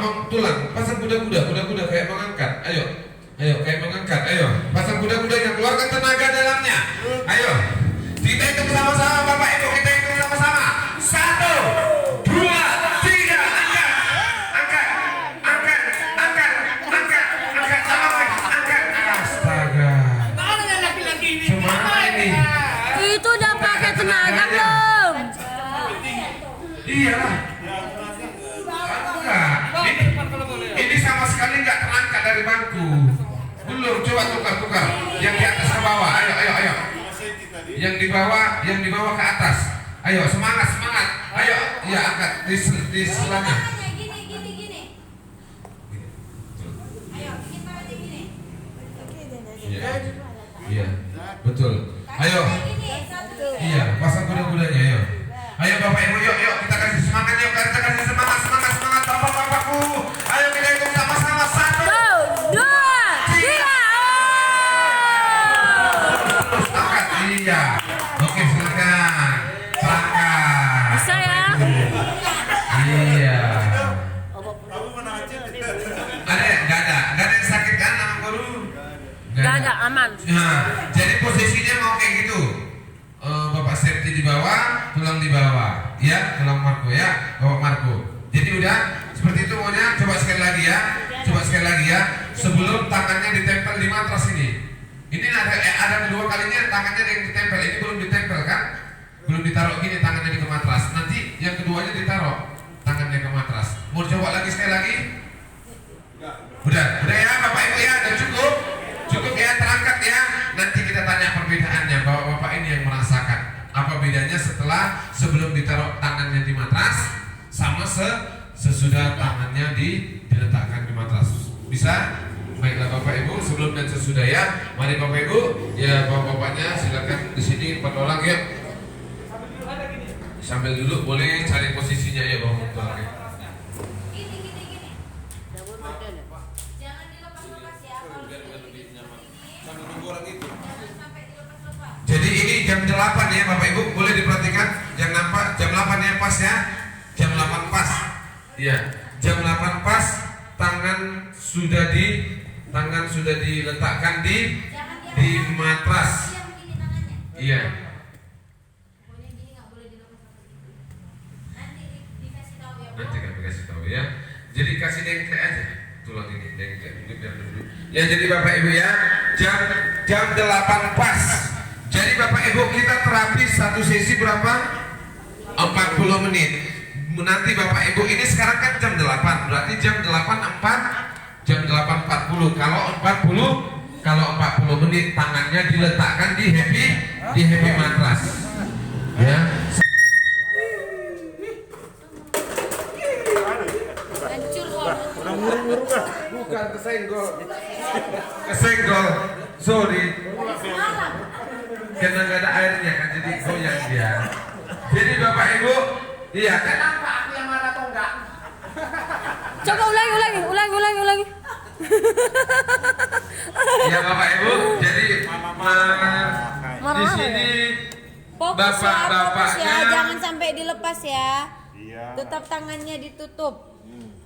abang tulang, pasang kuda-kuda kayak mengangkat. Ayo, kayak mengangkat. Ayo, pasang kuda-kudanya, keluarkan tenaga dalamnya. Ayo, kita hitung sama-sama, Bapak Ibu, kita hitung sama-sama. 1, 2, 3, angkat, sama lagi, angkat. Astaga. Mana yang laki-laki ini? Cuma ini. Itu udah pakai tenaga belum? Iya. Ini sama sekali nggak terangkat dari bangku. Belum, coba tukar. Yang di atas ke bawah. Ayo. Yang di bawah ke atas. Ayo, semangat. Ayo, ya angkat di selanya. Gini. Ayo, bikin parati gini. Iya, betul. Ayo. Iya, pasang kuda-kudanya, ayo. Ayo Bapak Ibu, yuk kita kasih semangat, yuk kita kasih semangat, Bapak-bapakku. Ayo kita hitung sama-sama. 1, 2, 3. angkat, iya. Oke, silakan. Angkat. Bisa ya? Iya. Kamu pernah ngecek? Ada yang sakit kan, Abang Guru? Gak ada, aman. Nah, jadi posisinya mau kayak gitu. Bapak Septi di bawah, tulang di bawah, ya, tulang Marco ya, Bapak Marco. Jadi udah seperti itu maunya. Coba sekali lagi ya. Sebelum tangannya ditempel di matras ini. Ini ada kedua kalinya tangannya yang ditempel. Ini belum ditempel kan? Belum ditaruh gini tangannya di matras. Nanti yang keduanya ditaruh tangannya ke matras. Mau coba lagi sekali lagi? Udah ya Bapak Ibu ya, udah cukup ya, terangkat ya. Nanti kita tanya perbedaannya. Bapak ini yang merasakan apa bedanya sebelum ditaruh tangannya di matras sama sesudah tangannya diletakkan di matras. Bisa? Baiklah Bapak Ibu, sebelum dan sesudah ya. Mari Bapak Ibu, ya bapak-bapaknya silakan di sini 4 orang ya. Sambil dulu boleh cari posisinya ya Bapak. Gini. Jangan dilepas-lepas ya. Kalau Sambil nunggu orang itu. jangan sampai dilepas-lepas. Jadi ini jam 8 ya Bapak Ibu, boleh diperhatikan jam 8 ya pas ya. Jam 8 pas. Iya, jam 8 pas tangan sudah diletakkan di matras. Yang begini tangannya. Iya. Pokoknya gini nggak boleh dilepas-lepas. Nanti dikasih tahu ya. Nanti kami kasih tahu ya. Jadi kasih dengklek aja. Tulang ini dengklek dulu. Ya jadi Bapak Ibu ya, jam 8 pas. Jadi Bapak Ibu kita terapi satu sesi berapa? 40 menit. Nanti Bapak Ibu ini sekarang kan jam 8, berarti jam 8.40. Kalau 40 menit tangannya diletakkan di happy matras. Ya. Hancur kok. Udah murung-murung kan? Bukan kesenggol. Sorry. Karena nggak ada airnya kan, jadi goyang dia. Jadi Bapak Ibu, iya. Kenapa aku yang marah atau enggak? Coba ulangi. Ya Bapak Ibu, jadi di sini Fokus ya, bapak-bapaknya. jangan sampai dilepas ya. Iya. Tetap tangannya ditutup.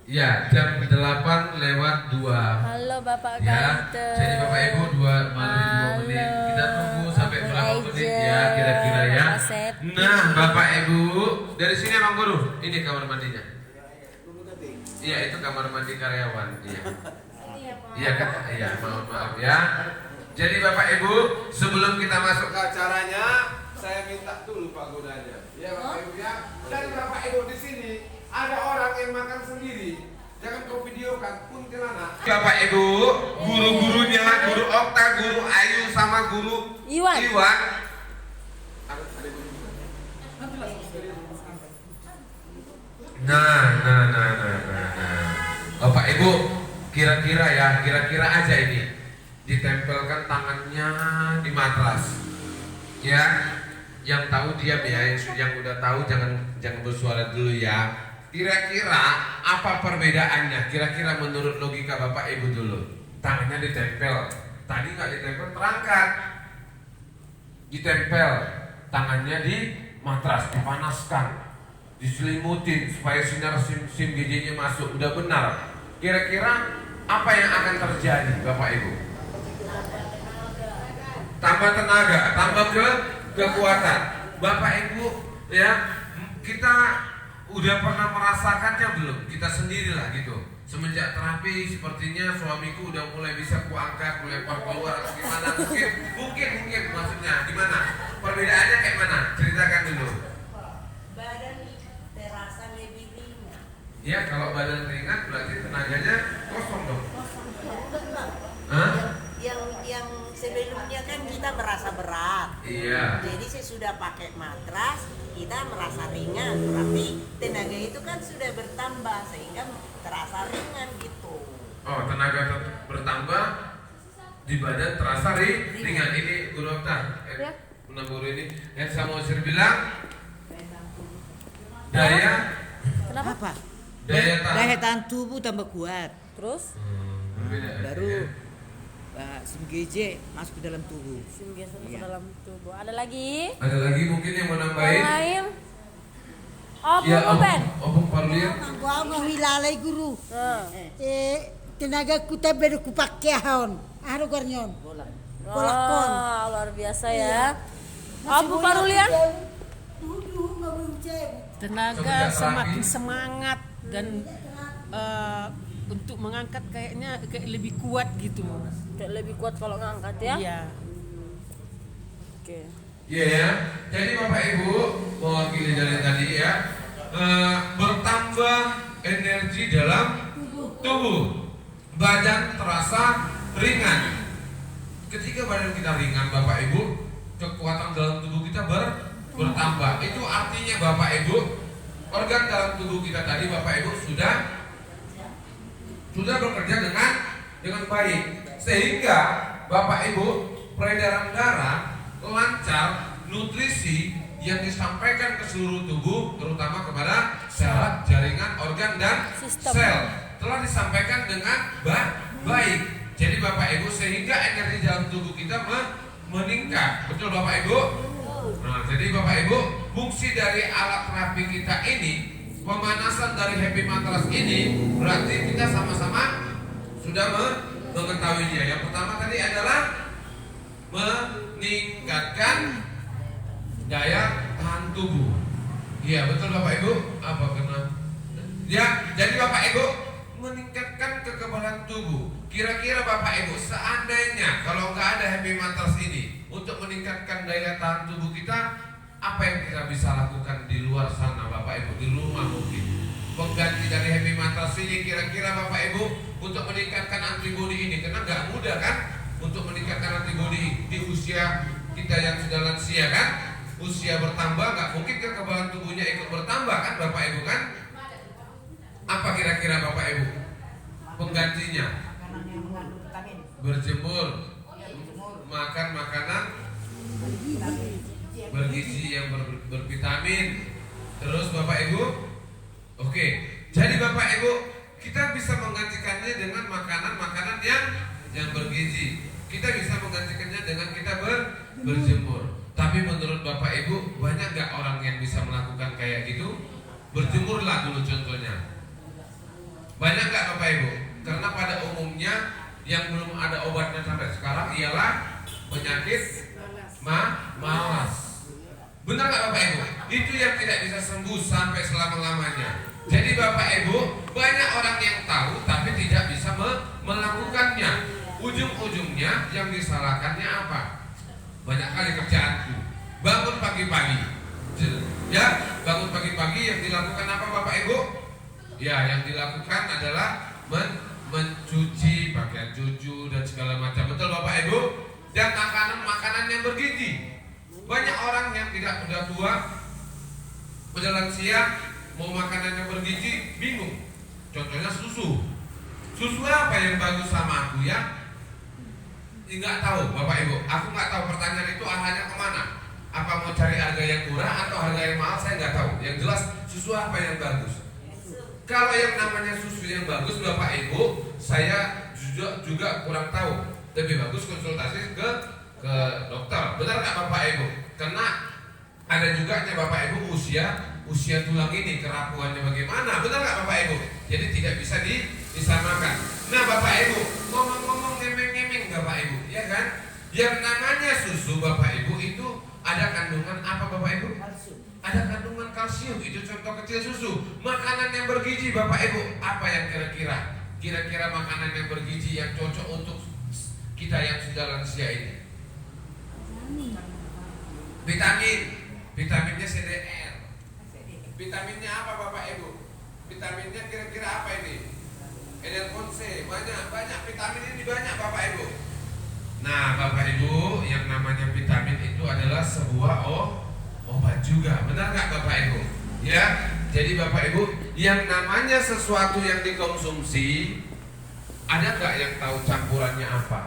Ya, jam 8:02. Halo Bapak Ya, Ganteng. jadi Bapak Ibu 2 menit. Kita tunggu sampai berapa menit ya kira-kira ya. Pak Septi. Nah, Bapak Ibu, dari sini Bang Guru, ini kamar mandinya. Iya, itu kamar mandi karyawan. Iya. Iya kan? Iya, maaf ya. Jadi Bapak Ibu, sebelum kita masuk ke acaranya, saya minta dulu Pak Godanya. Ya Bapak Ibu ya. Dan Bapak Ibu di sini ada orang yang makan sendiri. Jangan kau videokan kuntilanak. Bapak Ibu, guru-gurunya, guru Okta, guru Ayu sama guru Iwan. Nah. Bapak Ibu, kira-kira aja ini ditempelkan tangannya di matras. Ya, yang tahu diam ya, yang udah tahu jangan bersuara dulu ya. Kira-kira apa perbedaannya? Kira-kira menurut logika Bapak Ibu dulu. Tangannya ditempel, tadi nggak ditempel, terangkat. Ditempel, tangannya di matras, dipanaskan. diselimutin supaya sinar SIM GJ-nya masuk, udah benar. Kira-kira apa yang akan terjadi Bapak Ibu? Tambah tenaga, tambah kekuatan. Bapak Ibu ya, kita udah pernah merasakannya belum? Kita sendirilah gitu. Semenjak terapi sepertinya suamiku udah mulai bisa kuangkat, kulempar keluar atau gimana? Mungkin maksudnya gimana? Perbedaannya kayak mana? Ceritakan dulu. Badan terasa lebih ringan. Ya, kalau badan ringan berarti tenaganya kosong dong. Enggak. Hah? Yang sebelumnya kan kita merasa berat. Iya. Jadi sesudah pakai matras kita merasa ringan, berarti tenaga itu kan sudah bertambah sehingga terasa ringan gitu. Oh, tenaga bertambah di badan terasa ringan. Ini guru dokter. Ya. Guru ini yang saya mau bilang daya Kenapa? Daya tahan tubuh tambah kuat. Terus? berbeda. Baru Ya. SIM GJ masuk ke dalam tubuh. SIM biasa ke Iya. dalam tubuh. Ada lagi? Ada lagi mungkin yang mau Yang nambahin? lain? Oh, Ya, Ben. Opung Parlian. Gua mau hilalay guru. Nah. Tenaga ku tabe ku pakyaon. Aro garnyon. Bolakon. Wah, luar biasa ya. Abu Parulian? Tenaga Semenjak semakin terapi. semangat dan untuk mengangkat kayaknya kayak lebih kuat gitu. Kayak lebih kuat kalau ngangkat ya. Iya. Oke. Iya ya. Jadi Bapak Ibu mewakili dari tadi ya, bertambah energi dalam tubuh. Badan terasa ringan. Ketika badan kita ringan Bapak Ibu, kekuatan dalam tubuh kita bertambah. Itu artinya Bapak Ibu, organ dalam tubuh kita tadi Bapak Ibu sudah bekerja dengan baik, sehingga Bapak Ibu peredaran darah lancar, nutrisi yang disampaikan ke seluruh tubuh, terutama kepada sel, jaringan, organ dan Sistem. sel telah disampaikan dengan baik. Jadi Bapak Ibu sehingga energi dalam tubuh kita meningkat. Betul Bapak Ibu? Nah, jadi Bapak Ibu, fungsi dari alat terapi kita ini, pemanasan dari happy matras ini, berarti kita sama-sama sudah mengetahuinya. Yang pertama tadi adalah meningkatkan daya tahan tubuh. Iya, betul Bapak Ibu? Apa kena? Ya, jadi Bapak Ibu meningkatkan kekebalan tubuh. Kira-kira Bapak Ibu seandainya kalau nggak ada happy matras ini untuk meningkatkan daya tahan tubuh kita, apa yang kita bisa lakukan di luar sana Bapak Ibu, di rumah mungkin? Pengganti dari happy matras ini kira-kira Bapak Ibu untuk meningkatkan antibodi ini, karena nggak mudah kan untuk meningkatkan antibodi di usia kita yang sudah lansia kan? Usia bertambah, nggak mungkin kekebalan tubuhnya ikut bertambah kan Bapak Ibu kan? Apa kira-kira Bapak Ibu penggantinya? Berjemur, makan makanan bergizi yang bervitamin. Terus Bapak Ibu, oke. Jadi Bapak Ibu, kita bisa menggantikannya dengan makanan-makanan yang bergizi. Kita bisa menggantikannya dengan kita berjemur. Tapi menurut Bapak Ibu, banyak nggak orang yang bisa melakukan kayak gitu? Berjemurlah dulu contohnya. Banyak nggak Bapak Ibu? Karena pada umumnya yang belum ada obatnya sampai sekarang ialah penyakit malas. Benar nggak Bapak Ibu? Itu yang tidak bisa sembuh sampai selama-lamanya. Jadi Bapak Ibu, banyak orang yang tahu tapi tidak bisa melakukannya. Ujung-ujungnya yang disalahkannya apa? Banyak kali kerjaanku. Bangun pagi-pagi. Ya, bangun pagi-pagi yang dilakukan apa Bapak Ibu? Ya, yang dilakukan adalah mencuci pakaian cucu dan segala macam. Betul Bapak Ibu? Dan makanan yang bergizi. Banyak orang yang tidak udah tua, udah lansia, mau makanan yang bergizi, bingung. Contohnya susu. Susu apa yang bagus sama aku ya? Nggak tahu Bapak Ibu. Aku nggak tahu pertanyaan itu arahnya kemana. Apa mau cari harga yang murah atau harga yang mahal, saya nggak tahu. Yang jelas susu apa yang bagus. Kalau yang namanya susu yang bagus Bapak Ibu, saya juga kurang tahu. Lebih bagus konsultasi ke dokter. Benar nggak Bapak Ibu? Karena ada juga Bapak Ibu usia usia tulang ini kerapuhannya bagaimana, benar nggak Bapak Ibu? Jadi tidak bisa disamakan. Nah Bapak Ibu, ngomong-ngomong ngemeng-ngemeng Bapak Ibu, ya kan? Yang namanya susu Bapak Ibu itu ada kandungan apa Bapak Ibu? Ada kandungan kalsium, itu contoh kecil susu. Makanan yang bergizi Bapak Ibu, apa yang kira-kira? Kira-kira makanan yang bergizi yang cocok untuk kita yang sudah lansia ini? Vitaminnya CDR. Vitaminnya apa Bapak Ibu? Vitaminnya kira-kira apa ini? Enerkonse, banyak vitamin ini banyak Bapak Ibu. Nah Bapak Ibu, yang namanya vitamin itu adalah sebuah obat juga, benar nggak Bapak Ibu? Ya, jadi Bapak Ibu, yang namanya sesuatu yang dikonsumsi, ada nggak yang tahu campurannya apa?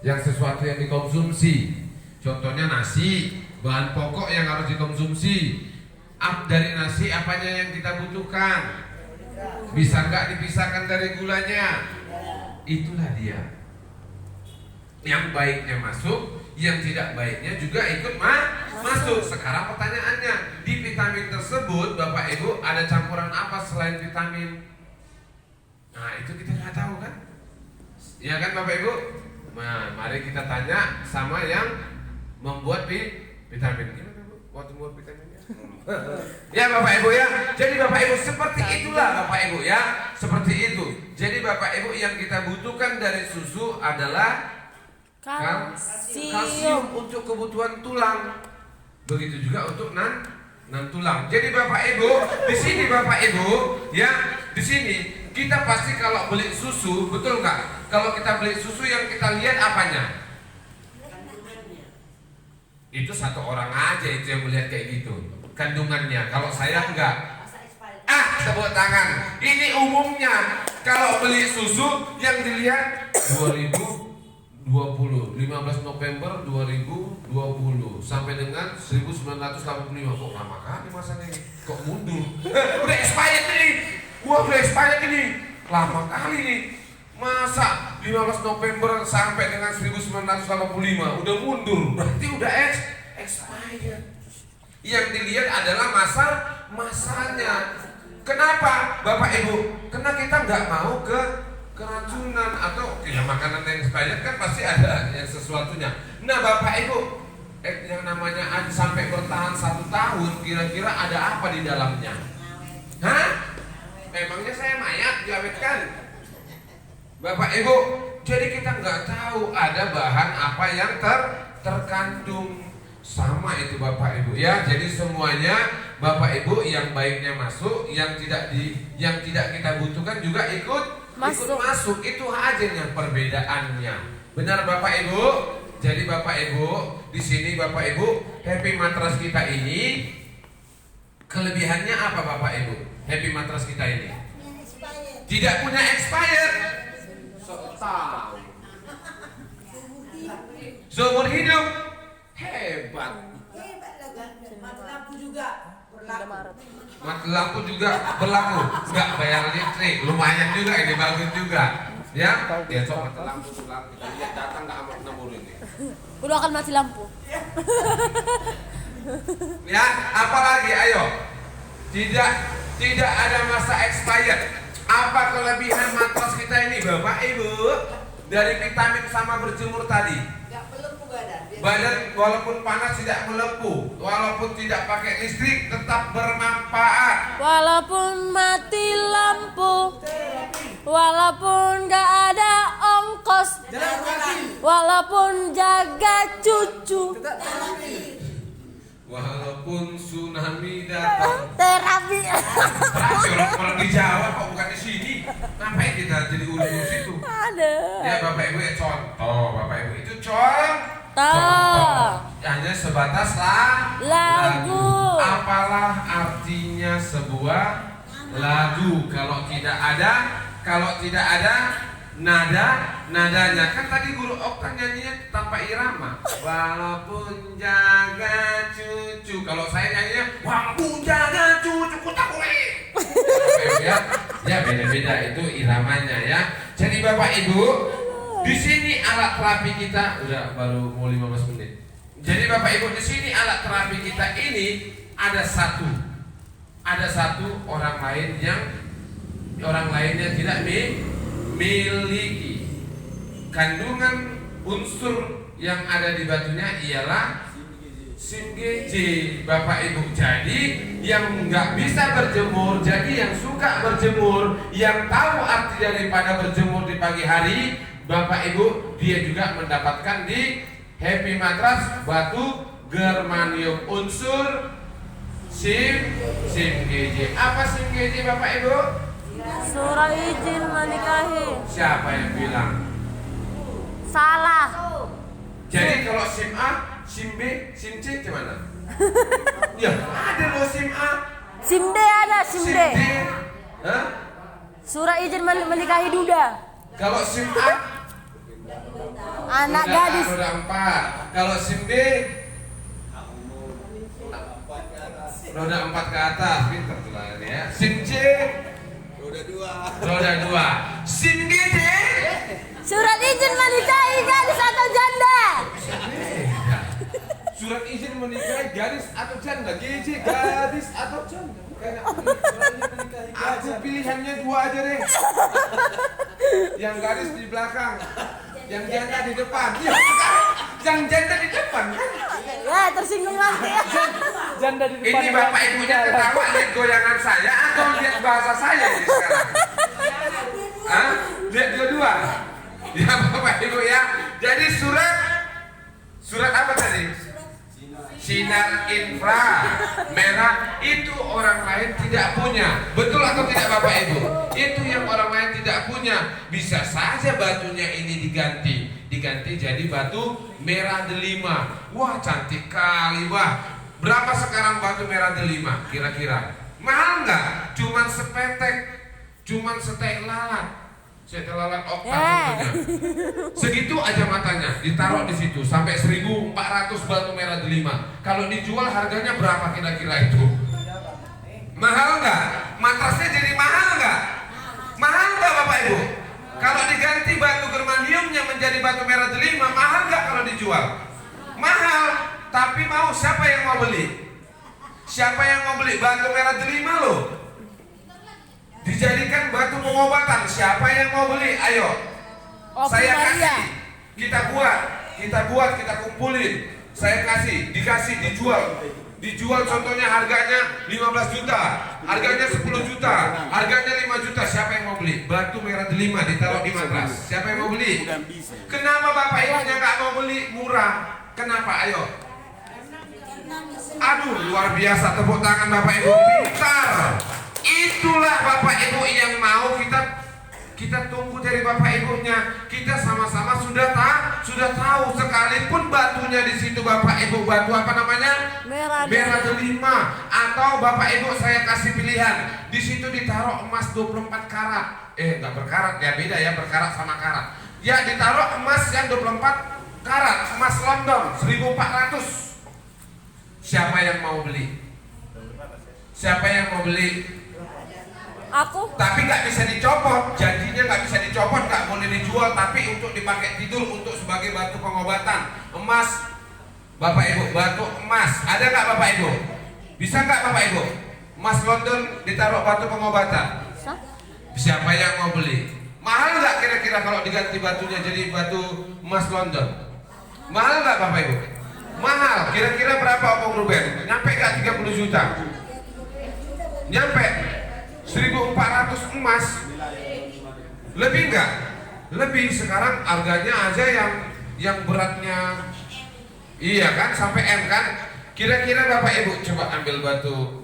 Yang sesuatu yang dikonsumsi, contohnya nasi, bahan pokok yang harus dikonsumsi. Dari nasi apanya yang kita butuhkan? Bisa nggak dipisahkan dari gulanya? Itulah dia. Yang baiknya masuk, yang tidak baiknya juga ikut masuk. Sekarang pertanyaannya, di vitamin tersebut Bapak Ibu ada campuran apa selain vitamin? Nah itu kita nggak tahu kan? Ya kan Bapak Ibu? Nah mari kita tanya sama yang membuat vitamin. Gimana Bu? Waktu membuat vitaminnya? Ya Bapak Ibu ya. Jadi Bapak Ibu seperti itulah Bapak Ibu ya. Seperti itu. Jadi Bapak Ibu yang kita butuhkan dari susu adalah kalsium untuk kebutuhan tulang. Begitu juga untuk nan tulang. Jadi Bapak Ibu, di sini Bapak Ibu, ya, di sini kita pasti kalau beli susu, betul nggak? Kalau kita beli susu yang kita lihat apanya? Itu satu orang aja itu yang melihat kayak gitu, kandungannya. Kalau saya enggak. Tepuk tangan. Ini umumnya kalau beli susu yang dilihat 2020, 15 November 2020 sampai dengan 1985. Kok lama kali masanya ini? Kok mundur? Udah expired ini. Gua udah expired ini. Lama kali nih. Masa 15 November sampai dengan 1985 udah mundur. Berarti udah expired. Yang dilihat adalah masanya. Kenapa Bapak Ibu? Karena kita nggak mau keracunan atau ya makanan yang expired kan pasti ada yang sesuatunya. Nah Bapak Ibu, yang namanya sampai bertahan 1 tahun, kira-kira ada apa di dalamnya? Hah? Memangnya saya mayat diawetkan? Bapak Ibu, jadi kita nggak tahu ada bahan apa yang terkandung. Sama itu Bapak Ibu ya. Jadi semuanya Bapak Ibu yang baiknya masuk, yang tidak kita butuhkan juga ikut masuk. Itu aja yang perbedaannya. Benar Bapak Ibu? Jadi Bapak Ibu, di sini Bapak Ibu, Happy Mattress kita ini kelebihannya apa Bapak Ibu? Happy Mattress kita ini tidak punya expired. Tahu. Seumur hidup. Hebat. Mati lampu juga berlaku. Mati lampu juga berlaku. Enggak bayar listrik, lumayan juga ini, bagus juga. Ya, besok mati lampu pulang kita lihat datang nggak amat nomor ini. Udah akan mati lampu. Ya, apalagi ayo. Tidak ada masa expired. Apa kelebihan matras kita ini Bapak Ibu? Dari vitamin sama berjemur tadi. Nggak melepuh badan. Badan walaupun panas tidak melepuh, walaupun tidak pakai listrik tetap bermanfaat. Walaupun mati lampu, walaupun gak ada ongkos, walaupun jaga cucu, Walaupun tsunami datang. terapi. Orang di Jawa kok bukan di sini. Ngapain kita jadi urus itu? Ada. Ya Bapak Ibu ya contoh, Bapak Ibu itu contoh. Hanya sebatas Lagu. Apalah artinya sebuah lagu kalau tidak ada nadanya. Kan tadi guru oktan nyanyinya tanpa irama. Walaupun jaga cucu. Kalau saya nyanyinya walaupun jaga cucu ku tak boleh. Ya beda-beda itu iramanya ya. Jadi Bapak Ibu, di sini alat terapi kita udah baru mau 15 menit. Jadi Bapak Ibu, di sini alat terapi kita ini ada satu orang lainnya tidak memiliki. Kandungan unsur yang ada di batunya ialah SIMGJ, Bapak Ibu. Jadi yang nggak bisa berjemur, jadi yang suka berjemur, yang tahu arti daripada berjemur di pagi hari, Bapak Ibu, dia juga mendapatkan di Happy Matras batu germanium unsur SIMGJ. Apa SIMGJ, Bapak Ibu? Surat izin menikahi. Siapa yang bilang? Salah. Jadi kalau SIM A, SIM B, SIM C gimana? Ya ada loh SIM A, SIM D ada, SIM D. Hah? Surat izin menikahi duda. Kalau SIM A Anak gadis. roda 4. Kalau SIM B roda 4 ke atas, pintar tuh lah ini ya. SIM C roda 2. SIM GJ Surat izin menikahi gadis atau janda. surat izin menikahi gadis atau janda. GJ gadis atau janda. Bukan aku pilihannya 2 aja deh. Yang gadis di belakang, yang janda di depan. Ya, yang janda di depan kan? Ya, tersinggung nanti ya. Janda di depan. Ini bapak ibunya ketawa lihat goyangan saya atau lihat bahasa saya ini sekarang? Hah? Lihat dua-dua. Ya bapak ibu ya. Jadi surat apa tadi? Sinar infra merah itu orang lain tidak punya. Betul atau tidak Bapak Ibu? Itu yang orang lain tidak punya. Bisa saja batunya ini diganti jadi batu merah delima. Wah cantik kali wah. Berapa sekarang batu merah delima kira-kira? Mahal nggak? Cuman sepetek, cuman setek lalat. Setek lalat okta contohnya. Segitu aja matanya, ditaruh di situ sampai 1.400 batu merah delima. Kalau dijual harganya berapa kira-kira itu? Mahal nggak? Matrasnya jadi mahal nggak? Mahal nggak Bapak Ibu? Kalau diganti batu germaniumnya menjadi batu merah delima, mahal nggak kalau dijual? Mahal. Tapi mau siapa yang mau beli? Siapa yang mau beli batu merah delima loh? Dijadikan batu pengobatan. Siapa yang mau beli? Ayo. Saya kasih. Kita buat, kita kumpulin. Saya kasih, dikasih, dijual contohnya harganya 15 juta, harganya 10 juta, harganya 5 juta. Siapa yang mau beli? Batu merah delima ditaruh di matras. Siapa yang mau beli? Kenapa Bapak Ibunya nggak mau beli? Murah. Kenapa? Ayo. Aduh, luar biasa, tepuk tangan Bapak Ibu. Pintar. Itulah Bapak Ibu yang mau kita tunggu dari Bapak Ibunya. Kita sama-sama sudah tahu sekalipun batunya di situ Bapak Ibu batu apa namanya? Merah delima. Atau Bapak Ibu saya kasih pilihan. Di situ ditaruh emas 24 karat. Enggak berkarat ya, beda ya berkarat sama karat. Ya ditaruh emas yang 24 karat, emas London 1.400. Siapa yang mau beli? Siapa yang mau beli? Aku. Tapi nggak bisa dicopot, janjinya nggak bisa dicopot, nggak boleh dijual, tapi untuk dipakai tidur, untuk sebagai batu pengobatan. Emas, Bapak Ibu, batu emas, ada nggak Bapak Ibu? Bisa nggak Bapak Ibu? Emas London ditaruh batu pengobatan. Siapa yang mau beli? Mahal nggak kira-kira kalau diganti batunya jadi batu emas London? Mahal nggak Bapak Ibu? Mahal. Kira-kira berapa Om Ruben? Nyampe nggak 30 juta? Nyampe. 1.400 emas. Lebih enggak? Lebih. Sekarang harganya aja yang beratnya iya kan sampai M kan. Kira-kira Bapak Ibu coba ambil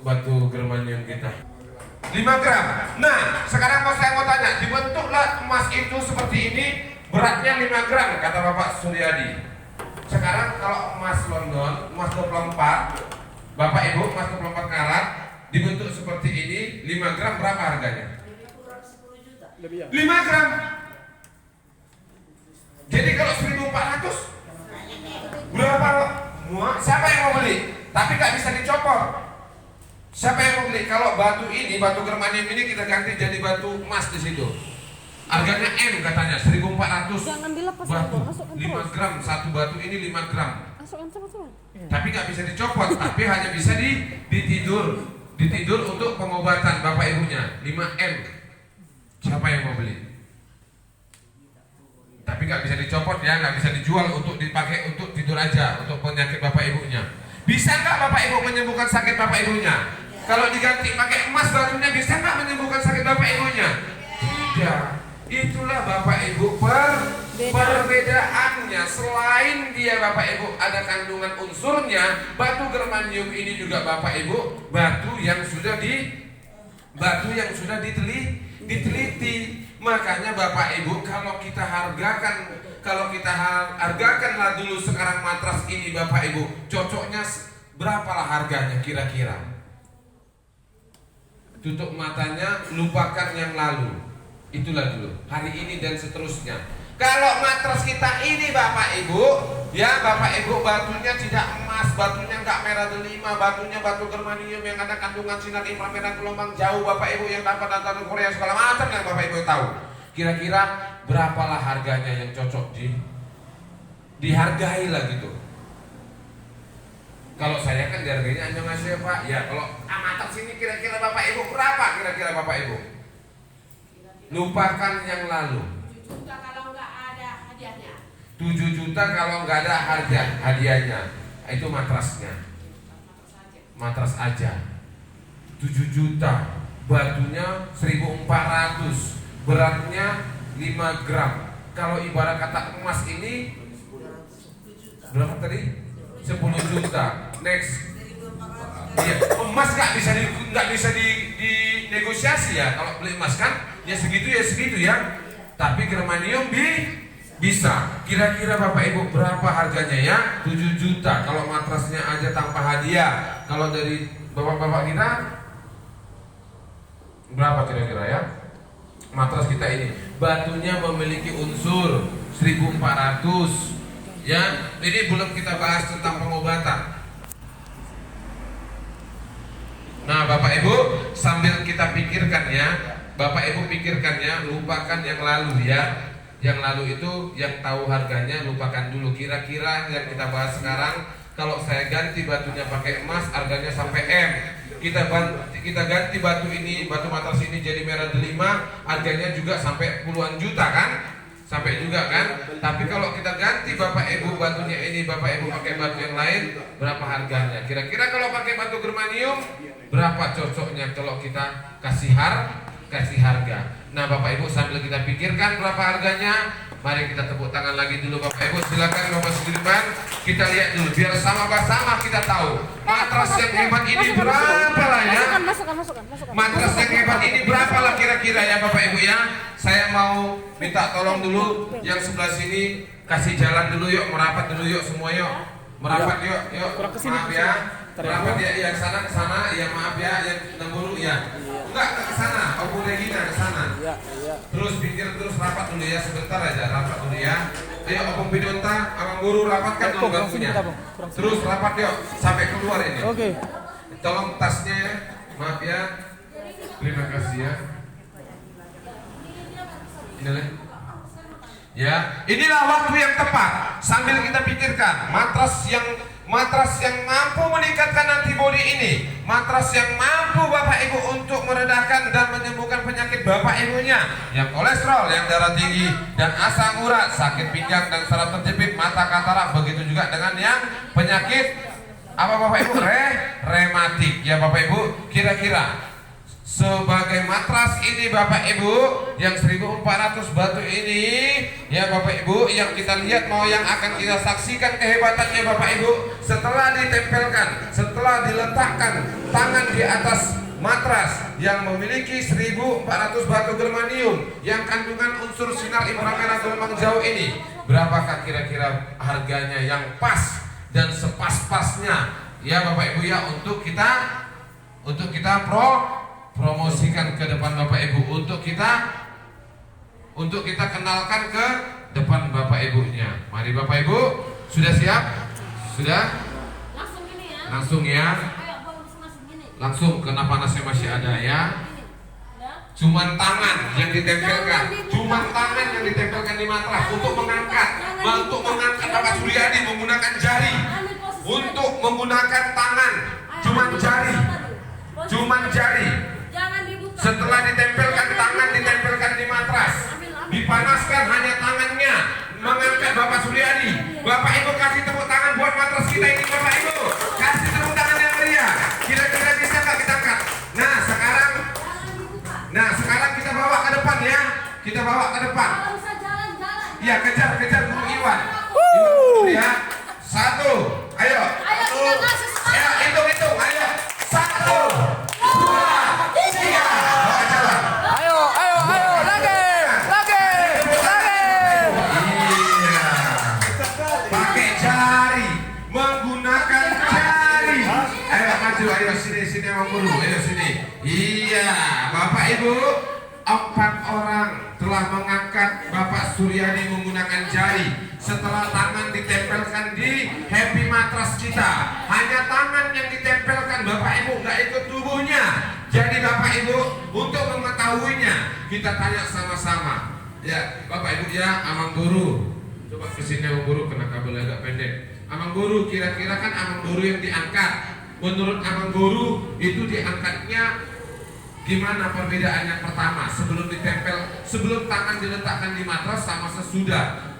batu germanium kita 5 gram. Nah sekarang saya mau tanya, dibentuklah emas itu seperti ini, beratnya 5 gram kata Bapak Suryadi. Sekarang kalau emas London, emas 24 Bapak Ibu, emas 24 karat dibentuk seperti ini 5 gram berapa harganya? 5 gram. Jadi kalau 1.400 berapa? Siapa yang mau beli? Tapi nggak bisa dicopot. Siapa yang mau beli? Kalau batu ini, batu germanium ini kita ganti jadi batu emas di situ. Harganya M katanya 1.400. Jangan dilepas, batu masukkan 5 gram satu batu ini 5 gram. Masukkan teman-teman. Tapi nggak bisa dicopot, tapi hanya bisa ditidur untuk pengobatan bapak ibunya 5M. Siapa yang mau beli? Tapi nggak bisa dicopot ya, nggak bisa dijual untuk dipakai untuk tidur aja, untuk penyakit bapak ibunya. Bisa nggak bapak ibu menyembuhkan sakit bapak ibunya? Kalau diganti pakai emas batunya, bisa nggak menyembuhkan sakit bapak ibunya? Tidak. Itulah bapak ibu perbedaannya. Selain dia bapak ibu ada kandungan unsurnya, batu germanium ini juga bapak ibu batu yang sudah diteliti. Makanya bapak ibu kalau kita hargakanlah dulu sekarang matras ini bapak ibu, cocoknya berapalah harganya kira-kira? Tutup matanya, lupakan yang lalu. Itulah dulu, hari ini dan seterusnya. Kalau matras kita ini bapak ibu, ya bapak ibu batunya tidak emas, batunya nggak merah delima, batunya batu germanium yang ada kandungan sinar inframerah gelombang jauh bapak ibu yang dapat dari Korea segala macam yang bapak ibu tahu. Kira-kira berapalah harganya yang cocok dihargai lah gitu. Kalau saya kan dihargainya hanya ngasih pak, ya kalau matras ini kira-kira bapak ibu berapa kira-kira bapak ibu? Lupakan yang lalu. 7 juta kalau nggak ada hadiahnya. 7 juta kalau nggak ada hadiahnya. Itu matrasnya. Matras aja. 7 juta. Batunya 1.400. Beratnya 5 gram. Kalau ibarat kata emas ini berapa tadi? 10 juta. Next. Iya, emas nggak bisa dinegosiasi ya. Kalau beli emas kan ya segitu ya. Tapi germanium bisa. Kira-kira bapak ibu berapa harganya ya? 7 juta. Kalau matrasnya aja tanpa hadiah. Kalau dari bapak-bapak kita berapa kira-kira ya? Matras kita ini batunya memiliki unsur 1.400 ya. Ini belum kita bahas tentang pengobatan. Nah bapak ibu sambil kita pikirkan ya, bapak ibu pikirkan ya, lupakan yang lalu ya. Yang lalu itu yang tahu harganya lupakan dulu. Kira-kira yang kita bahas sekarang, kalau saya ganti batunya pakai emas harganya sampai M. Kita ganti batu ini, batu matras ini jadi merah delima, harganya juga sampai puluhan juta kan? Sampai juga kan? Tapi kalau kita ganti bapak ibu batunya ini, bapak ibu pakai batu yang lain, berapa harganya? Kira-kira kalau pakai batu germanium berapa cocoknya kalau kita kasih harga? Nah bapak ibu sambil kita pikirkan berapa harganya, mari kita tepuk tangan lagi dulu bapak ibu. Silakan bapak Sudirman, kita lihat dulu biar sama-sama kita tahu matras yang hebat ini berapa lah ya. Masukkan. Matras yang hebat ini berapa lah kira-kira ya bapak ibu ya. Saya mau minta tolong dulu yang sebelah sini kasih jalan dulu yuk, merapat dulu yuk semua yuk. Merapat yuk. Maaf ya. Merapat ya yang sana ke sana, ya maaf ya yang Nemburu ya. Enggak ke sana, Om Regina ke sana. Terus pinggir terus rapat dulu ya, sebentar aja rapat dulu ya. Ayo Om Bidonta, Abang Guru rapatkan dulu bangkunya. Terus rapat yuk sampai keluar ini. Oke. Tolong tasnya ya. Maaf ya. Terima kasih ya. Inilah. Ya, inilah waktu yang tepat sambil kita pikirkan matras yang mampu meningkatkan antibodi ini, matras yang mampu bapak ibu untuk meredakan dan menyembuhkan penyakit bapak ibunya yang kolesterol, yang darah tinggi dan asam urat, sakit pinggang dan saraf terjepit, mata katarak, begitu juga dengan yang penyakit apa bapak ibu rematik ya bapak ibu. Kira-kira sebagai matras ini bapak ibu yang 1.400 batu ini ya bapak ibu, yang kita lihat mau yang akan kita saksikan kehebatannya bapak ibu, setelah ditempelkan, setelah diletakkan tangan di atas matras yang memiliki 1.400 batu germanium yang kandungan unsur sinar inframerah gelombang jauh ini, berapakah kira-kira harganya yang pas dan sepas-pasnya ya bapak ibu ya, untuk kita promosikan ke depan bapak ibu, untuk kita kenalkan ke depan bapak ibunya. Mari bapak ibu, sudah siap? Sudah? Langsung gini ya. Langsung ya. Ayo bawa masing-masing gini. Langsung kena panasnya masih ada ya. Ya. Cuman tangan yang ditempelkan, cuman tangan yang ditempelkan di matras untuk mengangkat Bapak Suryadi menggunakan jari. menggunakan tangan, cuman jari. Jangan dibuka. Setelah ditempelkan tangan, ditempelkan di matras, dipanaskan hanya tangannya, mengangkat Bapak Suryadi. Bapak Ibu kasih tepuk tangan buat matras kita ini, Bapak Ibu. Kasih tepuk tangan yang meriah. Kira-kira bisa nggak kita angkat? Nah sekarang kita bawa ke depan ya. Kita bawa ke depan. Kalau bisa jalan-jalan. Iya, kejar Guru Iwan. Ya. 1, ayo. Ayo kita kasih semangat. Ya, hitung, ayo. 1, 2, 3. Bawa jalan. Ayo, lagi. Iya. Pakai jari, menggunakan jari. Ayo maju, ayo sini Abang Guru, ayo sini. Iya, Bapak Ibu, 4 orang telah mengangkat Bapak Suryadi menggunakan jari. Setelah tangan ditempelkan di happy matras kita, hanya tangan yang ditempelkan, Bapak Ibu, nggak ikut tubuhnya. Jadi Bapak Ibu, untuk mengetahuinya, kita tanya sama-sama. Ya, Bapak Ibu ya, Amang Guru. Coba kesini Amang Guru, kena kabel agak pendek. Amang Guru, kira-kira kan Amang Guru yang diangkat. Menurut Amang Guru, itu diangkatnya gimana perbedaannya? Pertama, sebelum tangan diletakkan di matras sama sesudah.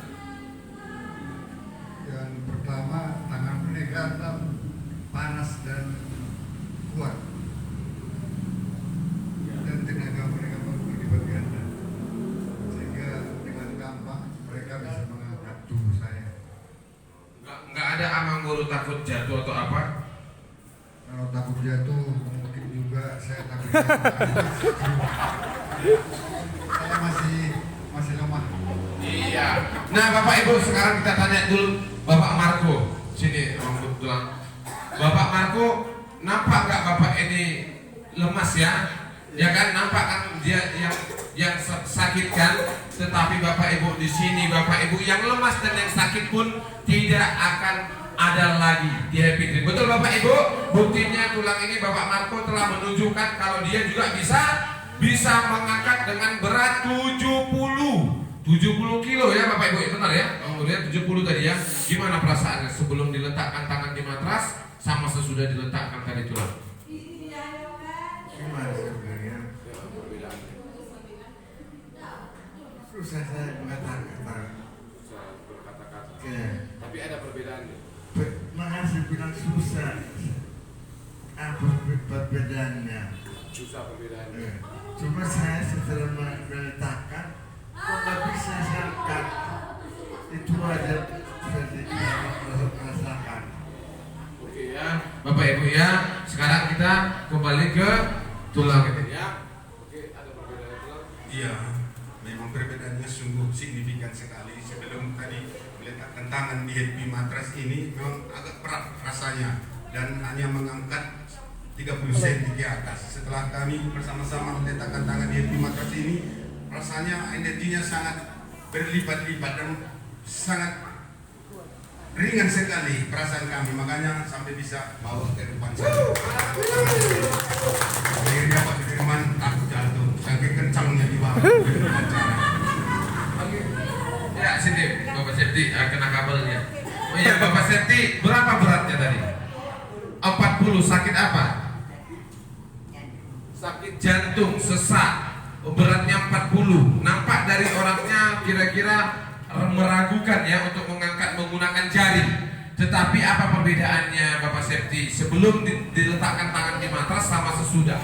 Yang pertama, tangan mereka panas dan kuat, dan tenaga mereka berlipat ganda, sehingga dengan gampang mereka bisa mengangkat tubuh saya. Nggak ada Amang Guru takut jatuh atau apa? Kalau takut jatuh, mungkin juga saya takut jatuh. Saya masih lemah. Iya. Nah Bapak Ibu, sekarang kita tanya dulu Bapak Marco. Sini Amang Guru bilang. Bapak Marco, nampak nggak Bapak ini lemas ya? Ya kan, nampak kan dia yang sakit kan? Tetapi Bapak Ibu di sini, Bapak Ibu yang lemas dan yang sakit pun tidak akan ada lagi di Happy Dream. Betul Bapak Ibu? Buktinya tulang ini Bapak Marco telah menunjukkan kalau dia juga bisa mengangkat dengan berat 70 kilo ya Bapak Ibu. Benar ya? Kemudian 70 tadi ya. Gimana perasaannya sebelum diletakkan tangan di matras sama sesudah diletakkan tadi tulang? Gimana sebenarnya? Susah saya berkata-kata. Tapi ada perbedaannya. Makasih bilang susah. Apa perbedaannya? Susah perbedaannya. Cuma saya setelah meletakkan, kok nggak bisa saya angkat. Itu aja saya merasakan. Oke ya, Bapak Ibu ya. Sekarang kita kembali ke tulang ini ya. Oke, ada perbedaan tulang? Iya, memang perbedaannya sungguh signifikan sekali. Sebelum tadi meletakkan tangan di happy matras ini memang agak berat rasanya dan hanya mengangkat 30 cm ke atas. Setelah kami bersama-sama meletakkan tangan di happy matras ini, rasanya energinya sangat berlipat-lipat dan sangat ringan sekali perasaan kami, makanya sampai bisa bawa ke depan saja. Akhirnya Pak Sudirman takut jatuh, saking kencangnya di bawah ke depan sana. Ya sini Bapak Septi, kena kabelnya. Oh iya Bapak Septi, berapa beratnya tadi? 40, sakit apa? Sakit jantung, sesak. Beratnya 40. Nampak dari orangnya kira-kira meragukan ya untuk menggunakan jari. Tetapi apa perbedaannya Bapak Septi sebelum diletakkan tangan di matras sama sesudah?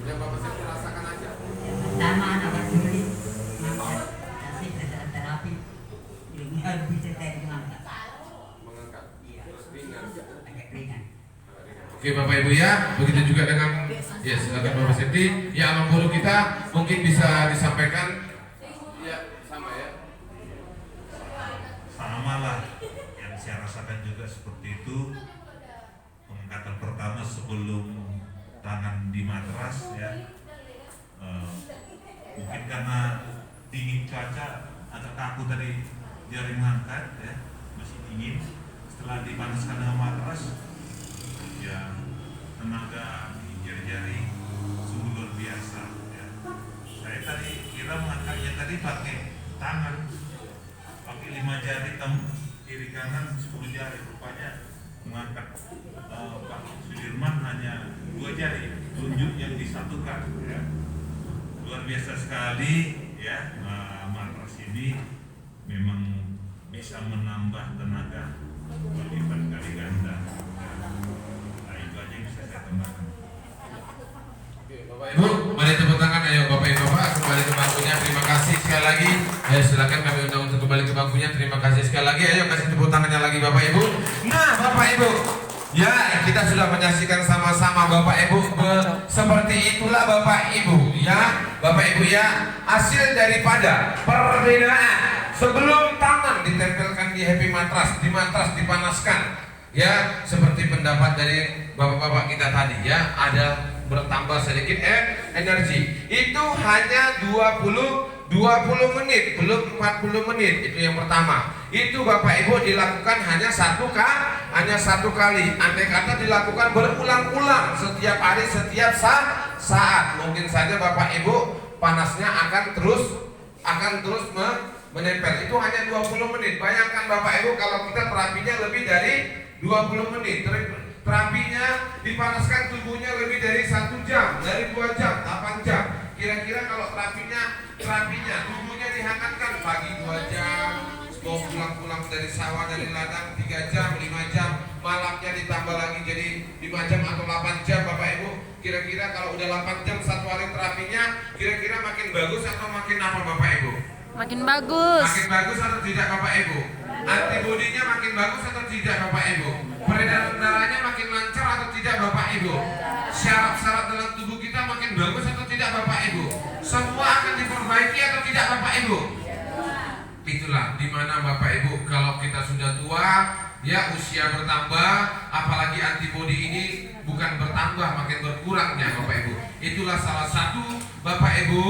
Yang Bapak Septi rasakan aja. Pertama anak sulit mengangkat, kasih terapi dengan bisa saya mengangkat. Mengangkat. Terus ringan. Agak ringan. Oke Bapak Ibu ya, begitu juga dengan ya silakan Bapak Septi. Ya Amang Guru kita mungkin bisa disampaikan. Ya sama ya. Sama lah, yang saya rasakan juga seperti itu. Pengangkatan pertama sebelum tangan di matras ya, mungkin karena dingin cuaca atau kaku tadi jari mengangkat ya, masih dingin. Setelah dipanaskan dengan matras ya, tenaga di jari-jari sungguh luar biasa ya. Saya tadi kira mengangkatnya tadi pakai tangan, pakai 5 jari kiri kanan 10 jari, rupanya mengangkat Pak Sudirman hanya 2 jari tunjuk yang disatukan, ya. Luar biasa sekali, ya. Matras ini memang bisa menambah tenaga berlipat kali ganda. Nah, itu aja yang bisa saya tambahkan. Bapak Ibu, mari tepuk tangan ayo Bapak Ibu Bapak kembali ke bangkunya. Terima kasih sekali lagi. Ayo silakan kami undang untuk kembali ke bangkunya. Terima kasih sekali lagi. Ayo kasih tepuk tangannya lagi Bapak Ibu. Nah Bapak Ibu, ya kita sudah menyaksikan sama-sama Bapak Ibu. Seperti itulah Bapak Ibu, ya Bapak Ibu ya, hasil daripada perbedaan sebelum tangan ditempelkan di happy matras, di matras dipanaskan, ya seperti pendapat dari bapak-bapak kita tadi, ya ada bertambah sedikit energi. Itu hanya 20 menit, belum 40 menit. Itu yang pertama. Itu Bapak Ibu dilakukan hanya satu kali. Andai kata dilakukan berulang-ulang setiap hari, setiap saat, mungkin saja Bapak Ibu panasnya akan terus menempel. Itu hanya 20 menit. Bayangkan Bapak Ibu kalau kita terapinya lebih dari 20 menit. Terapinya dipanaskan tubuhnya lebih dari 1 jam, dari 2 jam, 8 jam. Kira-kira kalau terapinya tubuhnya dihangatkan pagi 2 jam, mau pulang dari sawah dari ladang 3 jam, 5 jam, malamnya ditambah lagi jadi 5 jam atau 8 jam Bapak Ibu. Kira-kira kalau udah 8 jam satu hari terapinya, kira-kira makin bagus atau makin apa Bapak Ibu? Makin bagus. Makin bagus atau tidak Bapak Ibu? Antibodinya makin bagus atau tidak Bapak Ibu? Peredaran darahnya makin lancar atau tidak Bapak Ibu? Syaraf-syaraf dalam tubuh kita makin bagus atau tidak Bapak Ibu? Semua akan diperbaiki atau tidak Bapak Ibu? Itulah dimana Bapak Ibu kalau kita sudah tua, ya usia bertambah, apalagi antibodi ini bukan bertambah makin berkurangnya Bapak Ibu. Itulah salah satu Bapak Ibu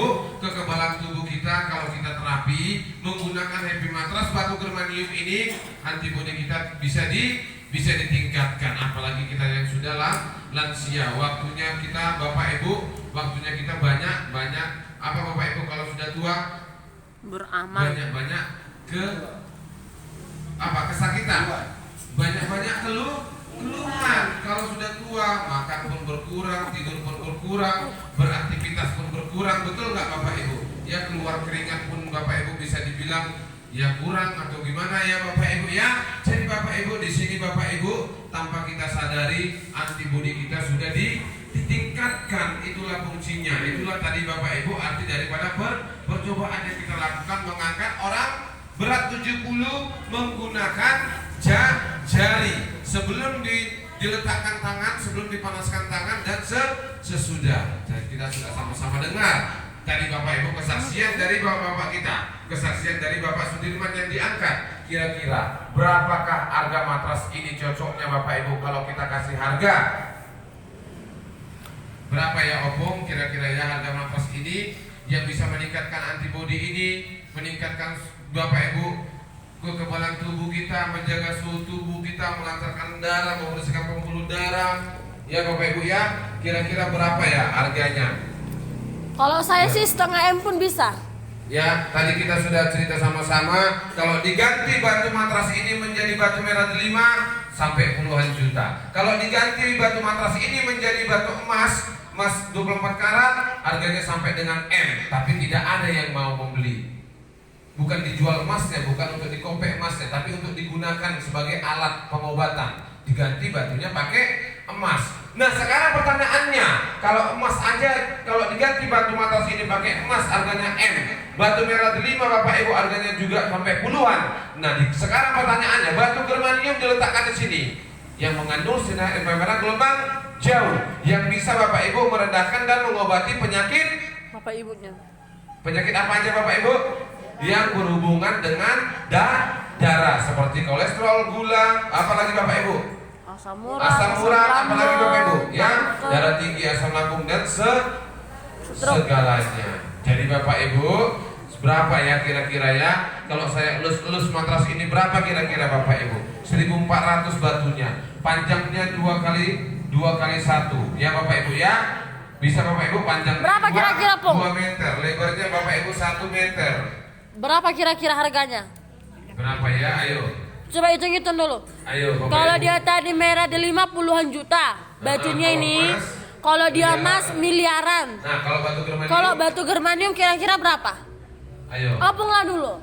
kekebalan tubuh kita kalau kita terapi menggunakan happy matras batu germanium ini, antibodi kita bisa ditingkatkan. Apalagi kita yang sudah lansia, waktunya kita Bapak Ibu, waktunya kita banyak apa Bapak Ibu kalau sudah tua beramal, banyak kesakitan, banyak keluhan. Kalau sudah tua makan pun berkurang, tidur pun berkurang, beraktivitas pun berkurang, betul nggak Bapak Ibu? Ya keluar keringat pun Bapak Ibu bisa dibilang ya kurang atau gimana ya Bapak Ibu ya. Jadi Bapak Ibu di sini Bapak Ibu tanpa kita sadari antibodi kita sudah ditingkatkan. Itulah fungsinya. Itulah tadi Bapak Ibu arti daripada percobaan yang kita lakukan mengangkat orang berat 70 menggunakan jari sebelum diletakkan tangan, sebelum dipanaskan tangan dan sesudah. Dan kita sudah sama-sama dengar tadi Bapak Ibu kesaksian dari bapak-bapak kita, kesaksian dari Bapak Sudirman yang diangkat. Kira-kira berapakah harga matras ini cocoknya Bapak Ibu kalau kita kasih harga? Berapa ya Opung kira-kira ya harga matras ini yang bisa meningkatkan antibodi ini, meningkatkan Bapak Ibu kekebalan tubuh kita, menjaga suhu tubuh kita, melancarkan darah, membersihkan pembuluh darah. Ya Bapak Ibu ya, kira-kira berapa ya harganya? Kalau saya sih setengah M pun bisa. Ya, tadi kita sudah cerita sama-sama. Kalau diganti batu matras ini menjadi batu merah delima sampai puluhan juta. Kalau diganti batu matras ini menjadi batu emas 24 karat, harganya sampai dengan M. Tapi tidak ada yang mau membeli. Bukan dijual emasnya, bukan untuk dikopek emasnya, tapi untuk digunakan sebagai alat pengobatan. Diganti batunya pakai emas. Nah sekarang pertanyaannya, kalau emas aja, kalau diganti batu matras ini pakai emas harganya M, batu merah delima Bapak Ibu harganya juga sampai puluhan. Nah sekarang pertanyaannya, batu germanium diletakkan di sini yang mengandung sinar inframerah gelombang jauh yang bisa Bapak Ibu meredakan dan mengobati penyakit Bapak Ibunya. Penyakit apa aja Bapak Ibu? Yang berhubungan dengan darah seperti kolesterol, gula, apalagi Bapak Ibu? Asam urat, apalagi Bapak Ibu? Ya, darah tinggi, asam lambung dan segalanya. Jadi Bapak Ibu, berapa ya kira-kira ya? Kalau saya elus matras ini berapa kira-kira Bapak Ibu? 1400 batunya, panjangnya 2 kali 1. Ya Bapak Ibu ya? Bisa Bapak Ibu panjang berapa kira-kira Pung? 2 meter, lebarnya Bapak Ibu 1 meter. Berapa kira-kira harganya? Berapa ya? Ayo. Coba hitung-hitung dulu. Ayo, Bapak Kalau Ibu. dia tadi merah di 5 puluhan juta, batunya kalau ini. emas, Kalau dia miliaran. emas miliaran. Nah, kalau batu germanium. Kalau batu germanium kira-kira berapa? Ayo. Opunglah dulu.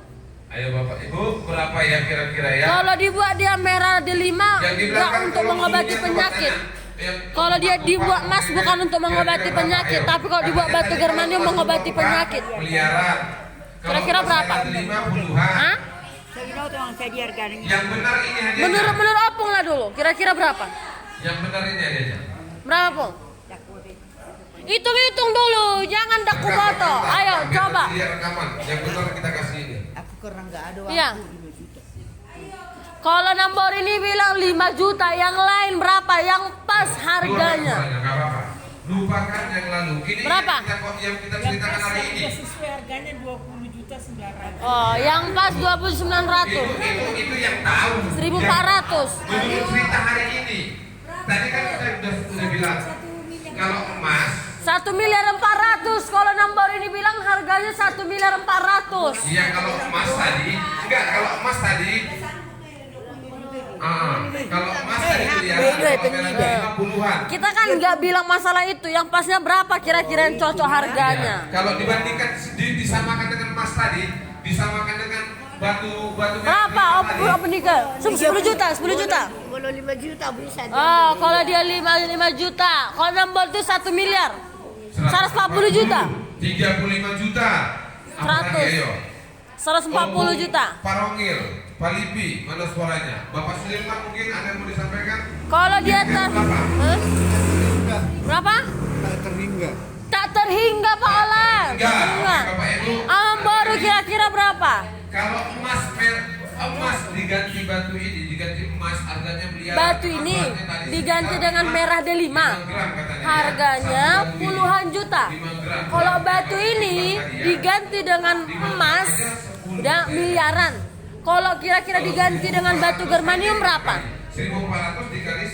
Ayo Bapak Ibu, berapa ya kira-kira ya? Kalau dibuat dia merah di 5, Yang di enggak belakang untuk tolong mengobati bunyinya penyakit. tempatnya. Yang- Kalau dia dibuat emas Bapak, bukan untuk mengobati kira-kira penyakit, berapa? tapi kalau Ayo. dibuat Katanya batu tadi germanium kalau mengobati sumpah, penyakit. Miliaran. Kira-kira berapa? 5 puluhan. Hah? Saya tahu tuh saya di harganya. Yang benar ini hadiahnya. Menurut opung lah dulu, kira-kira berapa? Yang benar ini hadiahnya. Berapa, Pung? Hitung-hitung dulu, jangan daku Rekam, foto. rekam, Ayo, rekam. Biar coba. nanti dia rekaman. Yang benar kita kasih ini. Aku karena nggak ada Iya. waktu 5 juta. Kalau nomor ini bilang 5 juta, yang lain berapa? Yang pas harganya. Nggak apa-apa. Lupakan yang lalu. Ini Berapa? yang kita ceritakan hari ini. Sesuai harganya 20 juta 900. Oh, yang pas 2900. Itu yang tahu. 1400. Menurut cerita hari ini. Tadi kan kita udah bilang kalau emas 1.400.000. Kalau nomor ini bilang harganya 1.400.000. iya kalau emas tadi enggak kalau emas tadi kalau emas tadi miliaran 50-an. Kita kan nggak bilang masalah itu. Yang pasnya berapa kira-kira yang cocok harganya? Kalau dibandingkan disamakan dengan emas tadi, disamakan dengan batu Berapa? Apa nikah? 10 juta, 10 juta. Kalau 5 juta bisa. Oh, kalau dia 5 juta. Kalau nomor itu 1 miliar. 140 juta. 35 juta. Apa 100. lagi, ayo? 140 juta. Parongil, Palipi, mana suaranya? Bapak Sudirman mungkin ada yang mau disampaikan? Kalau dia Hah? Berapa? Tak terhingga. Tak terhingga Pak Olan. Enggak, Terhingga. Bapak Ibu. Baru kira-kira berapa? Kalau emas diganti batu ini, diganti emas harganya miliaran. Batu ini diganti dengan merah delima. Harganya puluhan juta. Kalau batu ini diganti dengan emas dan miliaran. Kalau kira-kira diganti dengan batu germanium berapa? 1.400 dikali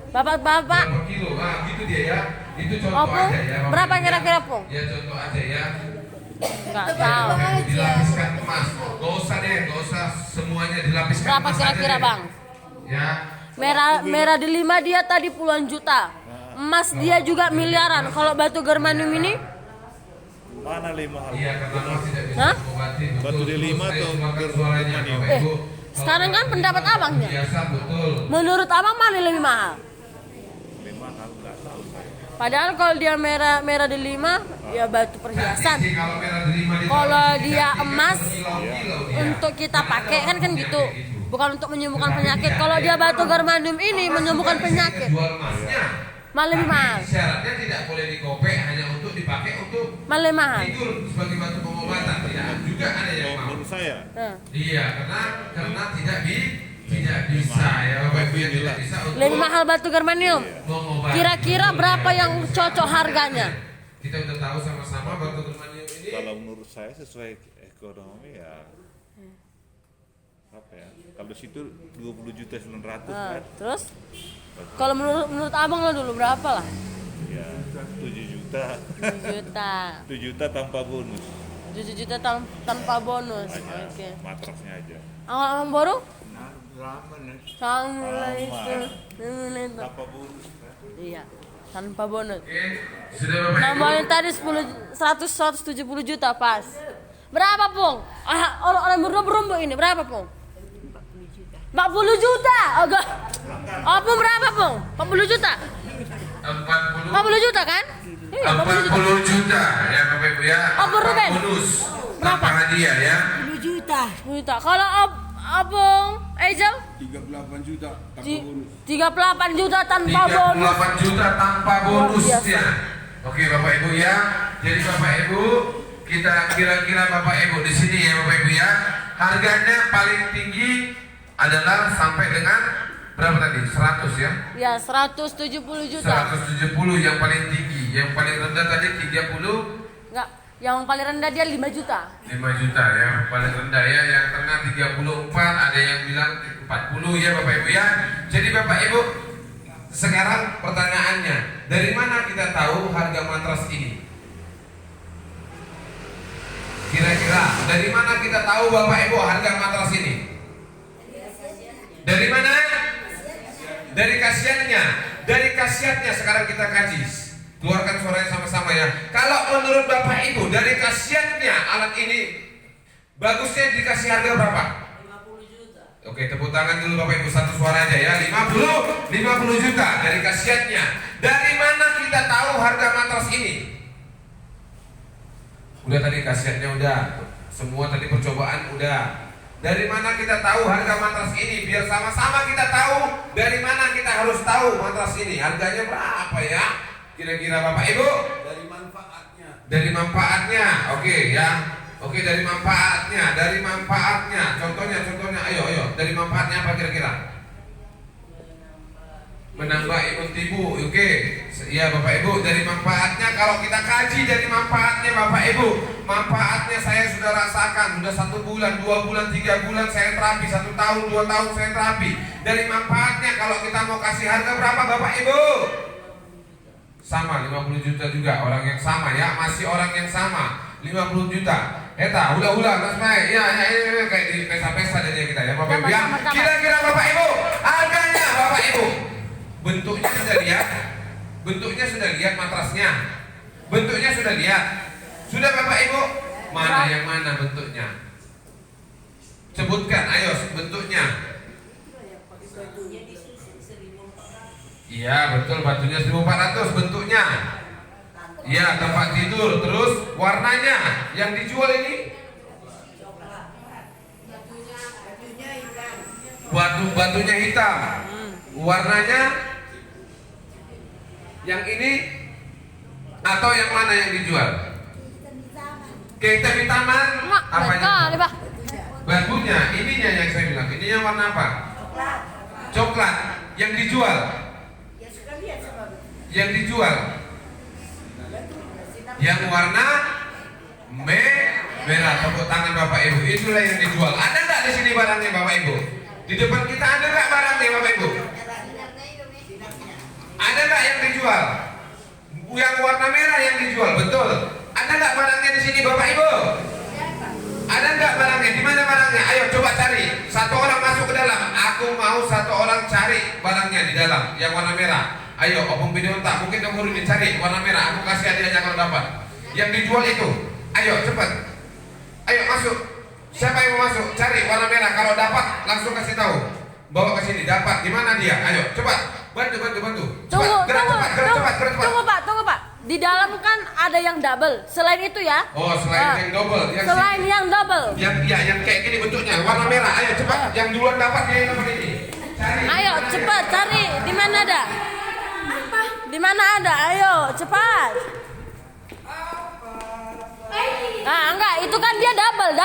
Bapak-bapak, berapa kilo? Gitu dia ya. Itu contoh Opung, aja ya. Bapak berapa Ibu ya. kira-kira, Pung? Ya contoh aja ya. Nggak tahu. Dilapiskan emas. Gak usah deh, gak usah semuanya dilapiskan Berapa emas aja kira-kira, deh. Bang? Ya. Merah delima dia tadi puluhan juta. Emas dia juga miliaran. Kalau batu germanium ini Mana 5 Iya, karena emas tidak bisa Hah? mengobati. Batu Betul, delima saya atau suarakan suaranya Bapak Ibu. sekarang kan pendapat abangnya. Biasa betul. Menurut abang mana lebih mahal? 5 nggak tahu saya. Padahal kalau dia merah delima, ya batu perhiasan. Jadi kalau merah delima di Kalau tahun dia ini, emas, berkilau-kilau dia. untuk kita pakai kan gitu. Bukan untuk menyembuhkan penyakit. Kalau dia batu germanium ini menyembuhkan penyakit, Jual emasnya. malah lebih mahal. Syaratnya tidak boleh dikopek, hanya untuk dipakai untuk Malah lebih mahal. tidur sebagai batu pengobatan. Tidak juga ada yang mau. Menurut saya Nah, Iya, karena tidak bisa ya Bapak Ibu ya, tidak bisa untuk lebih mahal batu germanium. mengobati. Kira-kira berapa yang cocok harganya? Kita udah tahu sama-sama batu germanium ini. kalau menurut saya sesuai ekonomi ya apa ya? Kalau situ 20 juta 900 Nah, kan. terus kalau menurut abang lo dulu berapa lah? Ya 7 juta. 7 juta. 7 juta tanpa bonus 7 juta tanpa bonus. aja. Oke. Matrasnya aja. Abang baru? Lama nih. Tanpa itu. Tanpa bonus kan. Iya, tanpa bonus. Oke, sudah Bapak Ibu. Namanya tadi 170 juta pas. Berapa, Pung? Orang berumbu ini berapa, Pung? 40 juta. Agak. Apa berapa, Pung? 40 juta. 40 juta kan? Iya, 40 juta. 40 juta ya Bapak Ibu ya. Apa, Ruben? Bonus. Berapa? Tanpa hadiah ya. 10 juta. 10 juta. Kalau Abang Ejal 38 juta tanpa Di- bonus. 38 juta tanpa bonus. 38 juta tanpa bonusnya. biasa. Oke Bapak Ibu ya. Jadi Bapak Ibu, kita kira-kira Bapak Ibu di sini ya Bapak Ibu ya. Harganya paling tinggi adalah sampai dengan berapa tadi? 100 ya. Ya, 170 juta. 170 yang paling tinggi. Yang paling rendah tadi 30. Enggak, yang paling rendah dia 5 juta. 5 juta ya, paling rendah ya, yang tengah 34, ada yang bilang 40 ya Bapak Ibu ya. Jadi Bapak Ibu, sekarang pertanyaannya, dari mana kita tahu harga matras ini? Kira-kira dari mana kita tahu Bapak Ibu harga matras ini? Dari mana? Dari khasiatnya. Dari khasiatnya sekarang kita kaji. Keluarkan suaranya sama-sama ya. Kalau menurut Bapak Ibu dari khasiatnya alat ini bagusnya dikasih harga berapa? 50 juta. Oke, tepuk tangan dulu Bapak Ibu, satu suara aja ya. 50 juta dari khasiatnya. Dari mana kita tahu harga matras ini? Udah tadi khasiatnya udah. Semua tadi percobaan udah. Dari mana kita tahu harga matras ini? Biar sama-sama kita tahu dari mana kita harus tahu matras ini. Harganya berapa ya? Kira-kira Bapak Ibu? Dari manfaatnya. Dari manfaatnya. Oke ya. Oke, dari manfaatnya. Dari manfaatnya. Contohnya ayo. Dari manfaatnya apa kira-kira? Menambah imun tubuh. Oke. Ya Bapak Ibu, dari manfaatnya kalau kita kaji dari manfaatnya Bapak Ibu, manfaatnya saya sudah rasakan, sudah 1 bulan, 2 bulan, 3 bulan saya terapi, 1 tahun, 2 tahun saya terapi. Dari manfaatnya kalau kita mau kasih harga berapa Bapak Ibu? Sama 50 juta juga, orang yang sama ya, masih orang yang sama 50 juta. Eta, ulah Mas Mai. Ya, kayak di pesta-pesta jadi kita ya Bapak Ibu ya. Kira-kira Bapak Ibu, harganya Bapak Ibu. Bentuknya sudah lihat. Bentuknya sudah lihat matrasnya. Bentuknya sudah lihat. Sudah Bapak Ibu? Mana yang mana bentuknya? Sebutkan, ayo bentuknya. Iya betul, batunya 1400 bentuknya. Iya, tempat tidur. Terus warnanya yang dijual ini? Batunya hitam. Warnanya yang ini atau yang mana yang dijual? Kayak hitam hitaman. Apanya? Batunya, ininya yang saya bilang. Ininya warna apa? Coklat. Yang dijual? Yang dijual? Yang warna merah. Tepuk tangan Bapak Ibu. Itulah yang dijual. Ada nggak di sini barangnya Bapak Ibu? Di depan kita ada nggak barangnya Bapak Ibu? Ada nggak yang dijual? Yang warna merah yang dijual, betul. Ada nggak barangnya di sini Bapak Ibu? Ada nggak barangnya? Di mana barangnya? Ayo coba cari. 1 orang masuk ke dalam. Aku mau 1 orang cari barangnya di dalam yang warna merah. Ayo, opung video tak mungkin kamu ini cari warna merah. Aku kasih hadiahnya kalau dapat. Yang dijual itu. Ayo cepat. Ayo masuk. Siapa yang mau masuk? Cari warna merah. Kalau dapat langsung kasih tahu. Bawa ke sini. Dapat. Di mana dia? Ayo cepat. Bantu. Tunggu Pak. Di dalam kan ada yang double. Selain itu ya? Oh, selain yang double. Selain yang double. Yang kayak gini bentuknya, warna merah. Ayo cepat. Yang duluan dapat yang nomor ini. Cari. Ayo cepat cari. Di mana ada? Di mana ada? Ayo cepat. Enggak, itu kan dia double.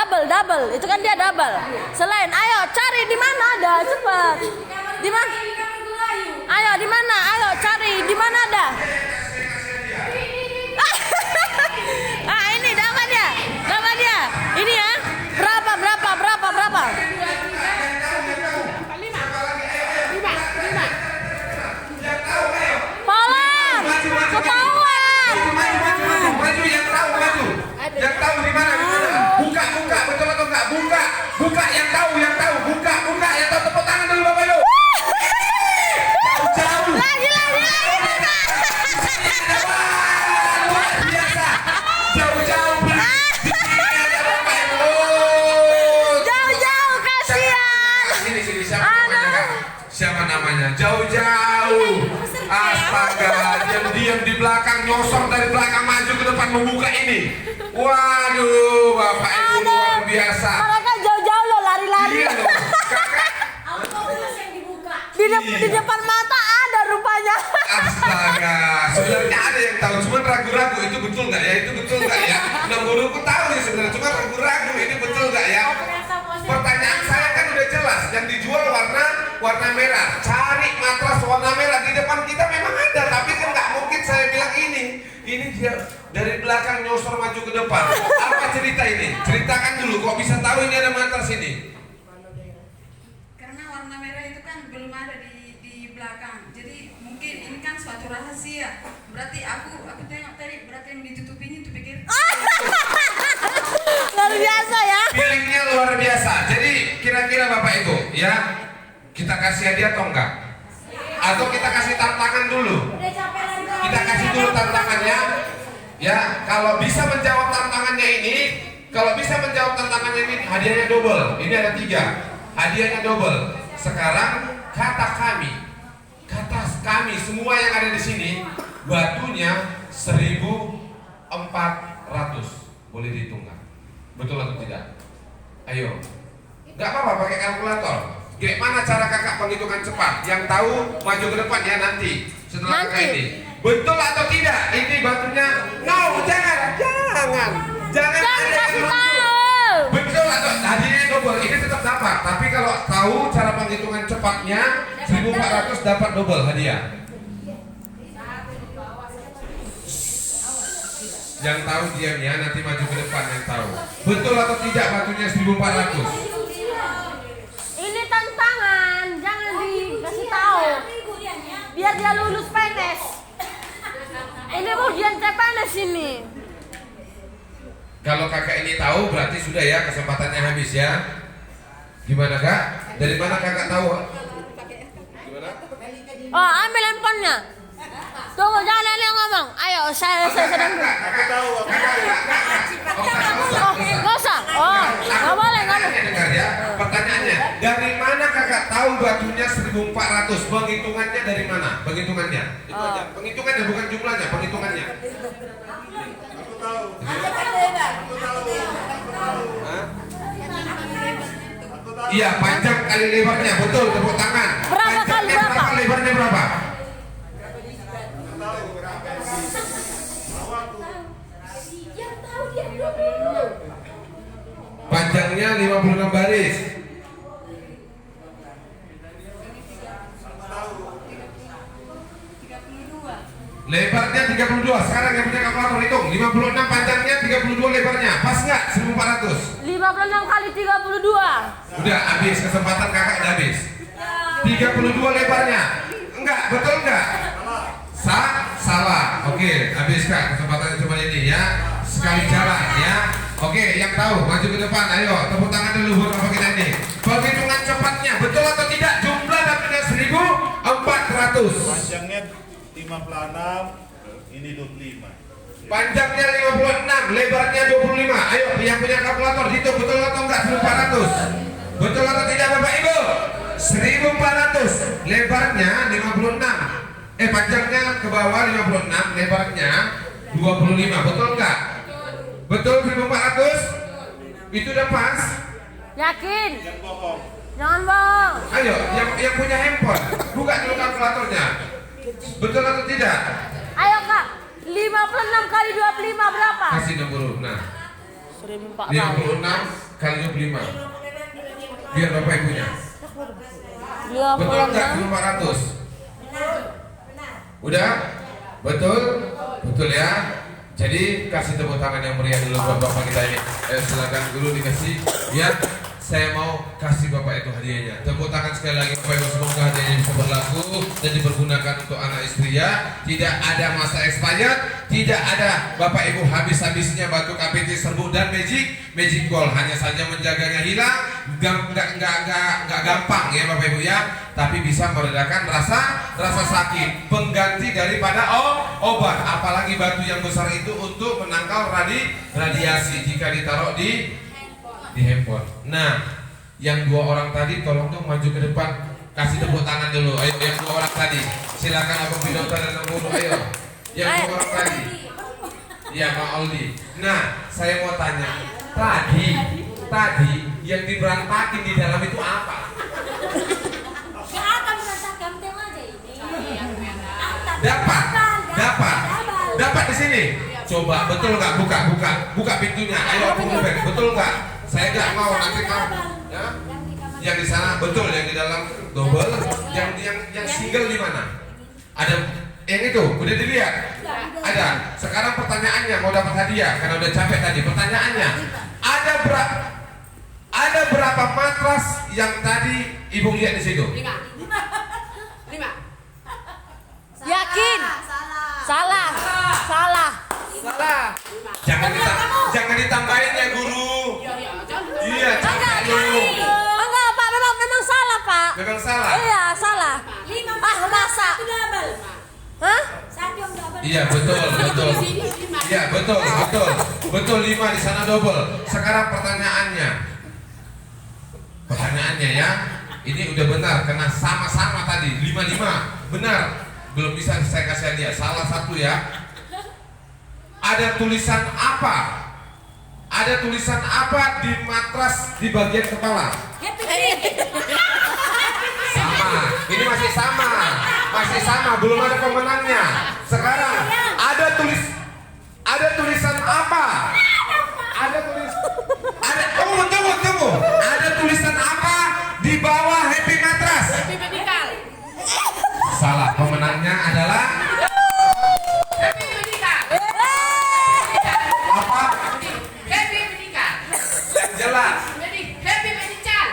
Itu kan dia double. Selain, ayo cari di mana ada, cepat. Di mana? Ayo di mana? Ayo cari di mana ada? Ini dapat dia. Ini ya. Berapa? Polan. Ketahuan. Maju yang tahu. Yang tahu di mana? Buka, betul atau enggak? Buka yang tahu. Buka yang tahu. Tepuk tangan dulu Bapak Ibu. Jauh. Lagi. Luar biasa. Jauh. Jauh kasihan. Sini siapa namanya? Jauh. Astaga, diam di belakang, nyosor dari belakang maju ke depan membuka ini. Waduh, Bapak Ibu luar biasa. Mereka jauh-jauh loh lari-lari. Iya loh. Kakak. Di depan mata ada rupanya. Astaga, sebenarnya ada yang tahu, cuma ragu-ragu itu betul nggak ya? Nah, guruku tahu ya sebenarnya, cuma ragu-ragu ini betul nggak ya? Pertanyaan saya kan udah jelas, yang dijual warna merah. Cari matras warna merah di depan kita memang ada, tapi kan nggak mungkin saya bilang ini dia dari belakang nyosor maju ke depan. Apa cerita ini? Ceritakan dulu, kok bisa tahu ini ada matras ini? Karena warna merah itu kan belum ada di belakang, jadi mungkin ini kan suatu rahasia. Berarti aku tengok tadi, berarti yang ditutupinya itu pikir luar biasa ya. Feelingnya luar biasa. Jadi kira-kira Bapak Ibu ya, Kita kasih hadiah atau enggak? Atau kita kasih tantangan dulu? Kita kasih dulu tantangannya. Ya, kalau bisa menjawab tantangannya ini, hadiahnya double. Ini ada 3, hadiahnya double. Sekarang kata kami semua yang ada di sini, batunya 1.400. Boleh dihitung nggak? Betul atau tidak? Ayo, nggak apa-apa pakai kalkulator. Gimana cara kakak penghitungan cepat? Yang tahu maju ke depan ya nanti setelah kakak ini. Betul atau tidak? Ini batunya. No, jangan kasih tahu. Betul atau hadiahnya double, ini tetap dapat. Tapi kalau tahu cara penghitungan cepatnya 1.400 dapat double hadiah. Yang tahu diam ya, nanti maju ke depan yang tahu. Betul atau tidak batunya 1.400? Ini tantangan, jangan dikasih tahu. Biar dia lulus PNS. Ini ujian CPNS ini. Kalau kakak ini tahu berarti sudah ya, kesempatannya habis ya. Gimana kak? Dari mana kakak tahu? Gimana? Oh, ambil handphonenya. Tunggu, jangan ada yang ngomong. Ayo, saya sedang dulu. Kakak tahu. Nggak usah. Oh, nggak boleh. Dengar ya, pertanyaannya. Dari mana kakak tahu batunya 1.400? Penghitungannya dari mana? Penghitungannya. Itu aja. Penghitungannya bukan jumlahnya, penghitungannya. Aku tahu. Iya, panjang kali lebarnya, betul, tepuk tangan. Berapa kali berapa? Lebarnya berapa? Panjangnya 56 baris. Lebarnya 32. Sekarang yang punya kalkulator hitung. 56 panjangnya, 32 lebarnya. Pas nggak 1.400? 56 kali 32. Udah habis, kesempatan kakak udah habis. 32 lebarnya. Enggak, betul enggak? Salah. Oke, habis kak, kesempatannya cuma ini ya. Sekali jalan ya. Oke, yang tahu maju ke depan. Ayo, tepuk tangan dulu buat bapak kita ini. Penghitungan cepatnya betul atau tidak? Jumlah dapatnya 1.400. Panjangnya 56, ini 25. Panjangnya 56, lebarnya 25. Ayo, yang punya kalkulator hitung betul atau enggak 1.400? Betul atau tidak Bapak Ibu? 1.400, lebarnya 56. Panjangnya ke bawah 56, lebarnya 25. Betul enggak? Betul 1.400? Itu udah pas? Yakin? Yang bohong. Jangan bohong. Ayo, yang punya handphone, buka dulu kalkulatornya. Betul atau tidak? Ayo kak, 56 kali 25 berapa? Kasih nomor. Nah, 1.400. 56 kali 25. Biar Bapak Ibunya. Betul enggak 1.400? Udah? Betul? Betul ya? Jadi kasih tepuk tangan yang meriah dulu buat Bapak kita ini. Silakan dulu dikasih. Ya, saya mau kasih Bapak itu hadiahnya. Tepuk tangan sekali lagi Bapak Ibu, semoga hadiahnya bisa berlaku dan dipergunakan untuk anak istri ya. Tidak ada masa expired, tidak ada Bapak Ibu habis-habisnya batu KPT serbuk dan magic ball. Hanya saja menjaganya hilang, nggak gampang ya Bapak Ibu ya. Tapi bisa meredakan rasa sakit, pengganti daripada obat. Apalagi batu yang besar itu untuk menangkal radiasi jika ditaruh di handphone. Nah, yang 2 orang tadi tolong dong maju ke depan, kasih tepuk tangan dulu. Ayo, yang 2 orang tadi, silakan Abang Binota dan Abang. Ayo, yang 2 orang tadi. Ya, Pak Aldi. Nah, saya mau tanya, tadi yang diberantakin di dalam itu apa? Dapat di sini. Coba betul nggak? Buka pintunya. Ayo Abang Ruben, betul nggak? Saya nggak mau nanti kamu. Ya? Yang di sana betul, yang di dalam double, yang single di mana? Ada yang itu, udah dilihat? Ada. Sekarang pertanyaannya, mau dapat hadiah karena udah capek tadi. Pertanyaannya, ada berapa matras yang tadi Ibu lihat di situ? 5. Yakin? Salah. Jangan ditambahin ya guru. Iya, capek lu. Enggak Pak, memang salah Pak. Memang salah. Iya betul. Iya betul. Betul 5 di sana double. Sekarang pertanyaannya ya. Ini udah benar karena sama-sama tadi 5 benar. Belum bisa saya kasih dia. Salah satu ya. Ada tulisan apa? Ada tulisan apa di matras di bagian kepala? Sama. Ini masih sama. Belum ada pemenangnya. Sekarang ada tulisan apa? Tunggu. Ada tulisan apa di bawah Happy Matras? Happy Medical. Salah. Pemenangnya adalah Happy Medical. apa? Happy Medical. Yang jelas. Happy Medical.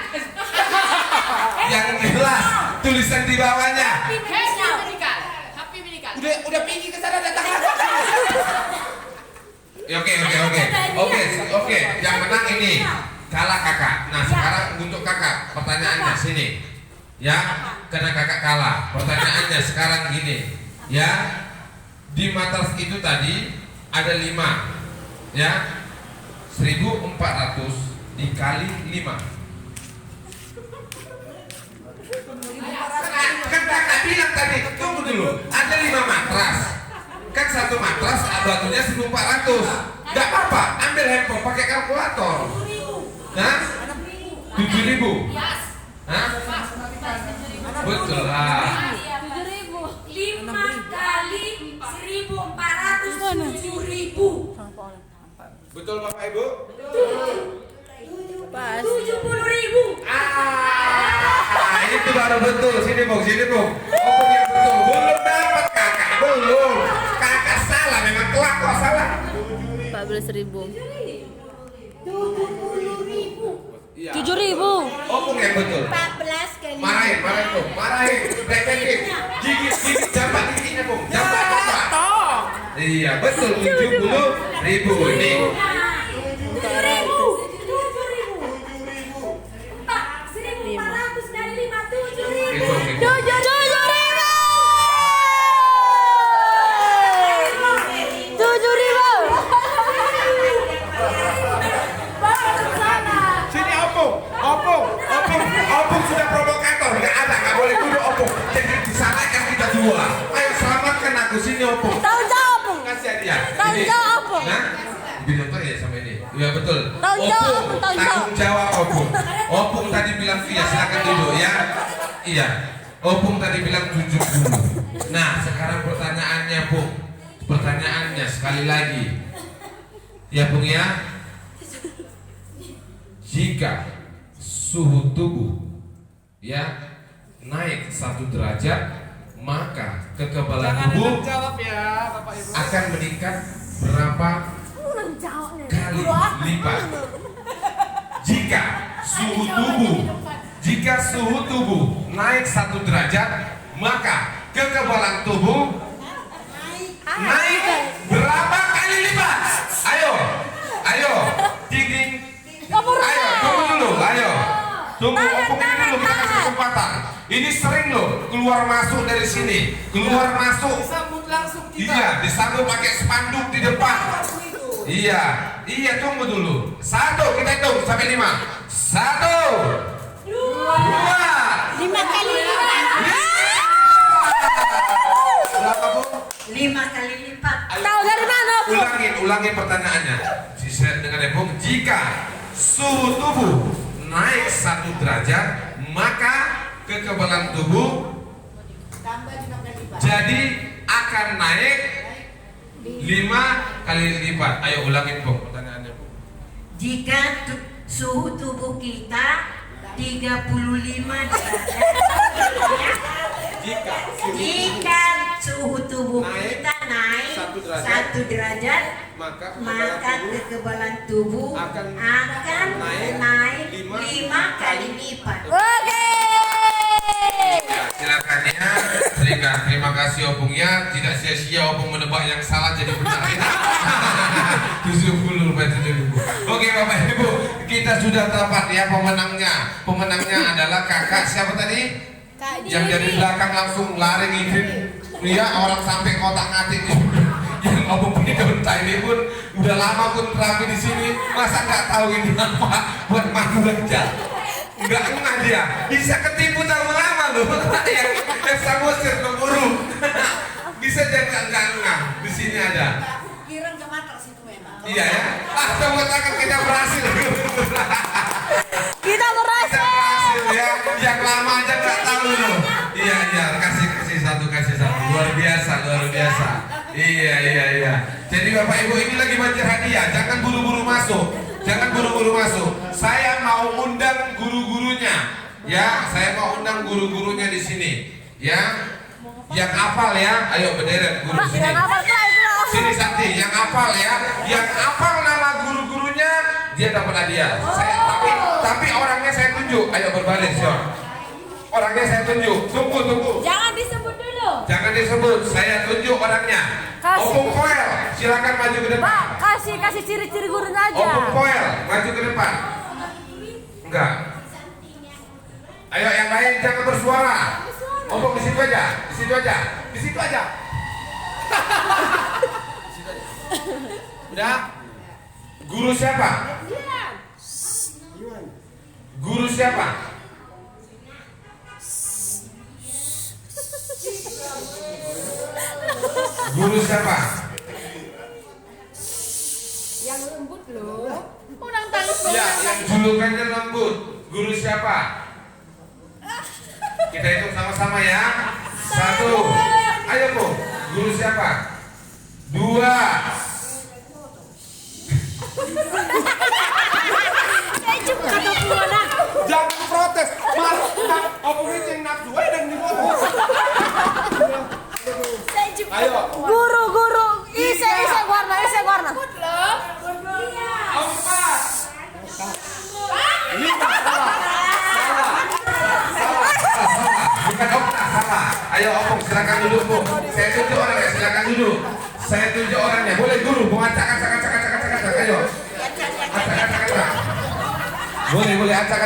Yang jelas. Tulisan di bawahnya. Happy Medical. Happy Medical. Udah pergi ke sana datang lagi. Oke. Yang menang ini kalah kakak. Nah sekarang untuk kakak pertanyaannya sini. Ya, karena kakak kalah. Pertanyaannya sekarang gini. Ya, di matras itu tadi ada 5. Ya, 1.400 dikali 5. Kan kakak bilang tadi, tunggu dulu. Ada 5 matras. Kan satu matras batunya 1.400. Gak apa-apa, ambil handphone pakai kalkulator. Hah? 7.000. Hah? Betul lah. 7.000. 5 kali 1.400 7.000. Betul Bapak Ibu? Pas. 70.000. Itu baru betul. Sini Bung. Opung yang betul. Belum dapat kakak. Belum. Kakak salah. Memang kelak kok salah. 14.000. 7.000. 7.000. Opung yang betul. 14 kali. Marahin Bung. Repetin. Gigit jambat giginya Bung. Jambat. Iya betul. 70.000 ini. 1.400 dari 5 7.000. Itu. 7.000. Sini Opung sudah provokator. Nggak boleh duduk Opung. Jadi disalahkan kita dua. Ayo selamatkan aku. Sini Opung. Tahu jawab, Bung. Kasih dia. Tanggung jawab, Opung. Nah, bilang ya sama ini. Iya betul. Tanggung jawab, Opung, tanggung tanggung jawab Opung. Opung tadi bilang iya, silakan duduk ya. Iya. Opung tadi bilang 70. Nah, sekarang pertanyaannya, Bung. Pertanyaannya sekali lagi. Ya, Bung ya. Jika suhu tubuh ya naik 1 derajat, maka kekebalan tubuh akan meningkat berapa kali lipat? Jika suhu tubuh naik 1 derajat, maka kekebalan tubuh naik berapa kali lipat? Ayo, ding. Ayo, tunggu dulu, ayo. Tunggu, Opung ini dulu, kita kasih kesempatan. Ini sering loh, keluar masuk dari sini. Keluar masuk. Disambut langsung kita. Iya, disambut pakai spanduk di depan. Iya, tunggu dulu. 1, kita hitung sampai 5. 1, 2, 5 kali lipat. berapa Bu? 5 kali lipat. Tahu dari mana, Bung? Ulangin pertanyaannya. Saya dengan Bung, jika suhu tubuh naik 1 derajat, maka kekebalan tubuh jadi akan naik 5 kali lipat. Ayo ulangin Bung pertanyaannya Bung. Jika suhu tubuh kita 35 derajat. Jika suhu tubuh kita naik 1 derajat, maka kekebalan tubuh akan naik 5 kali lipat. Oke. Ya, silakan ya. Terima kasih Opung ya. Tidak sia-sia Opung menebak yang salah jadi benar ya. 70 berarti 70. Oke Bapak Ibu, kita sudah dapat ya pemenangnya. Pemenangnya adalah kakak siapa tadi? Yang dari belakang langsung lari ngintip. Iya, orang sampai kotak ngatik. ini Donta ini pun udah lama pun terapi di sini, masa nggak tahu ini apa buat makan aja. Nggak ngeh dia, bisa ketipu terlalu lama loh. Yang Samosir pemburu bisa jadi nggak ngeh. Di sini ada. Kira ke matras itu memang. Iya ya. Tepuk tangan kita berhasil. Kita berhasil. Ya, yang lama aja nggak tahu loh. Iya, kasih satu. Luar biasa. Iya. Jadi Bapak Ibu ini lagi banjir hadiah, jangan buru-buru masuk. Saya mau undang guru-gurunya. Ya, saya mau undang guru-gurunya di sini. Ya. Yang hafal ya, ayo berderet guru sini. Sini Sakti, yang hafal ya. Yang hafal nama guru-gurunya dia dapat hadiah. Tapi orangnya saya tunjuk. Ayo berbaris, ya. Orangnya saya tunjuk. Tunggu. Jangan disebut dulu. Jangan disebut. Saya tunjuk orangnya. Opung Koel, silakan maju ke depan. Pak, kasih ciri-ciri gurunya aja. Opung Koel, maju ke depan. Enggak. Ayo yang lain jangan bersuara. Opung di situ aja. Udah? Guru siapa? Yang lembut loh. Orang tangis Ya, yang julukannya lembut. Guru siapa? Kita hitung sama-sama ya. 1. Ayo Bu. Guru siapa? 2. Jangan protes. Opung ini yang nafsu dan dipotong. Ayo. Guru. Ise warna. 4. Ini salah. Bukan salah. Ayo Opung silakan duduk Bu. Saya tunjuk orangnya, silakan duduk. Saya tunjuk orangnya. Boleh guru, mau acak. Ayo. Acak. Boleh acak.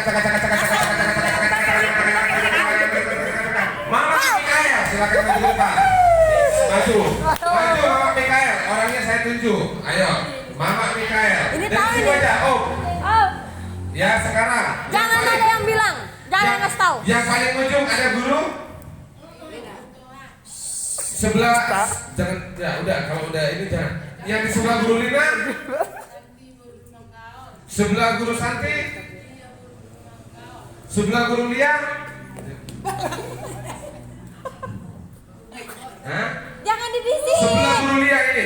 Mama Mikael, silakan maju ke depan. Maju Mama Mikael, orangnya saya tunjuk. Ayo, Mama Mikael. Ini Dari tahu situ ini. aja, Om. Oh, Ya sekarang. jangan ada yang bilang. Jangan kasih tahu. Yang paling ujung ada guru. Sebelah. Jangan. Ya udah, kalau udah ini jangan. Yang di sebelah guru Lina. Sebelah guru Santi. Sebelah guru Lia. Hah? Jangan dibisik. Sebelah guru Lia ini.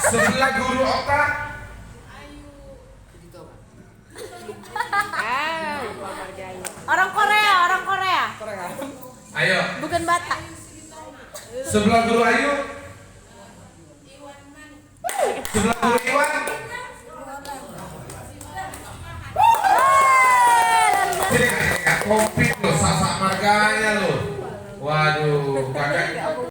Sebelah guru Okta. Orang Korea. Ayo. Bukan Batak. Sebelah guru Ayu. Sebelah guru Iwan. Sini komplit loh, sasak marganya loh. Waduh, kakak.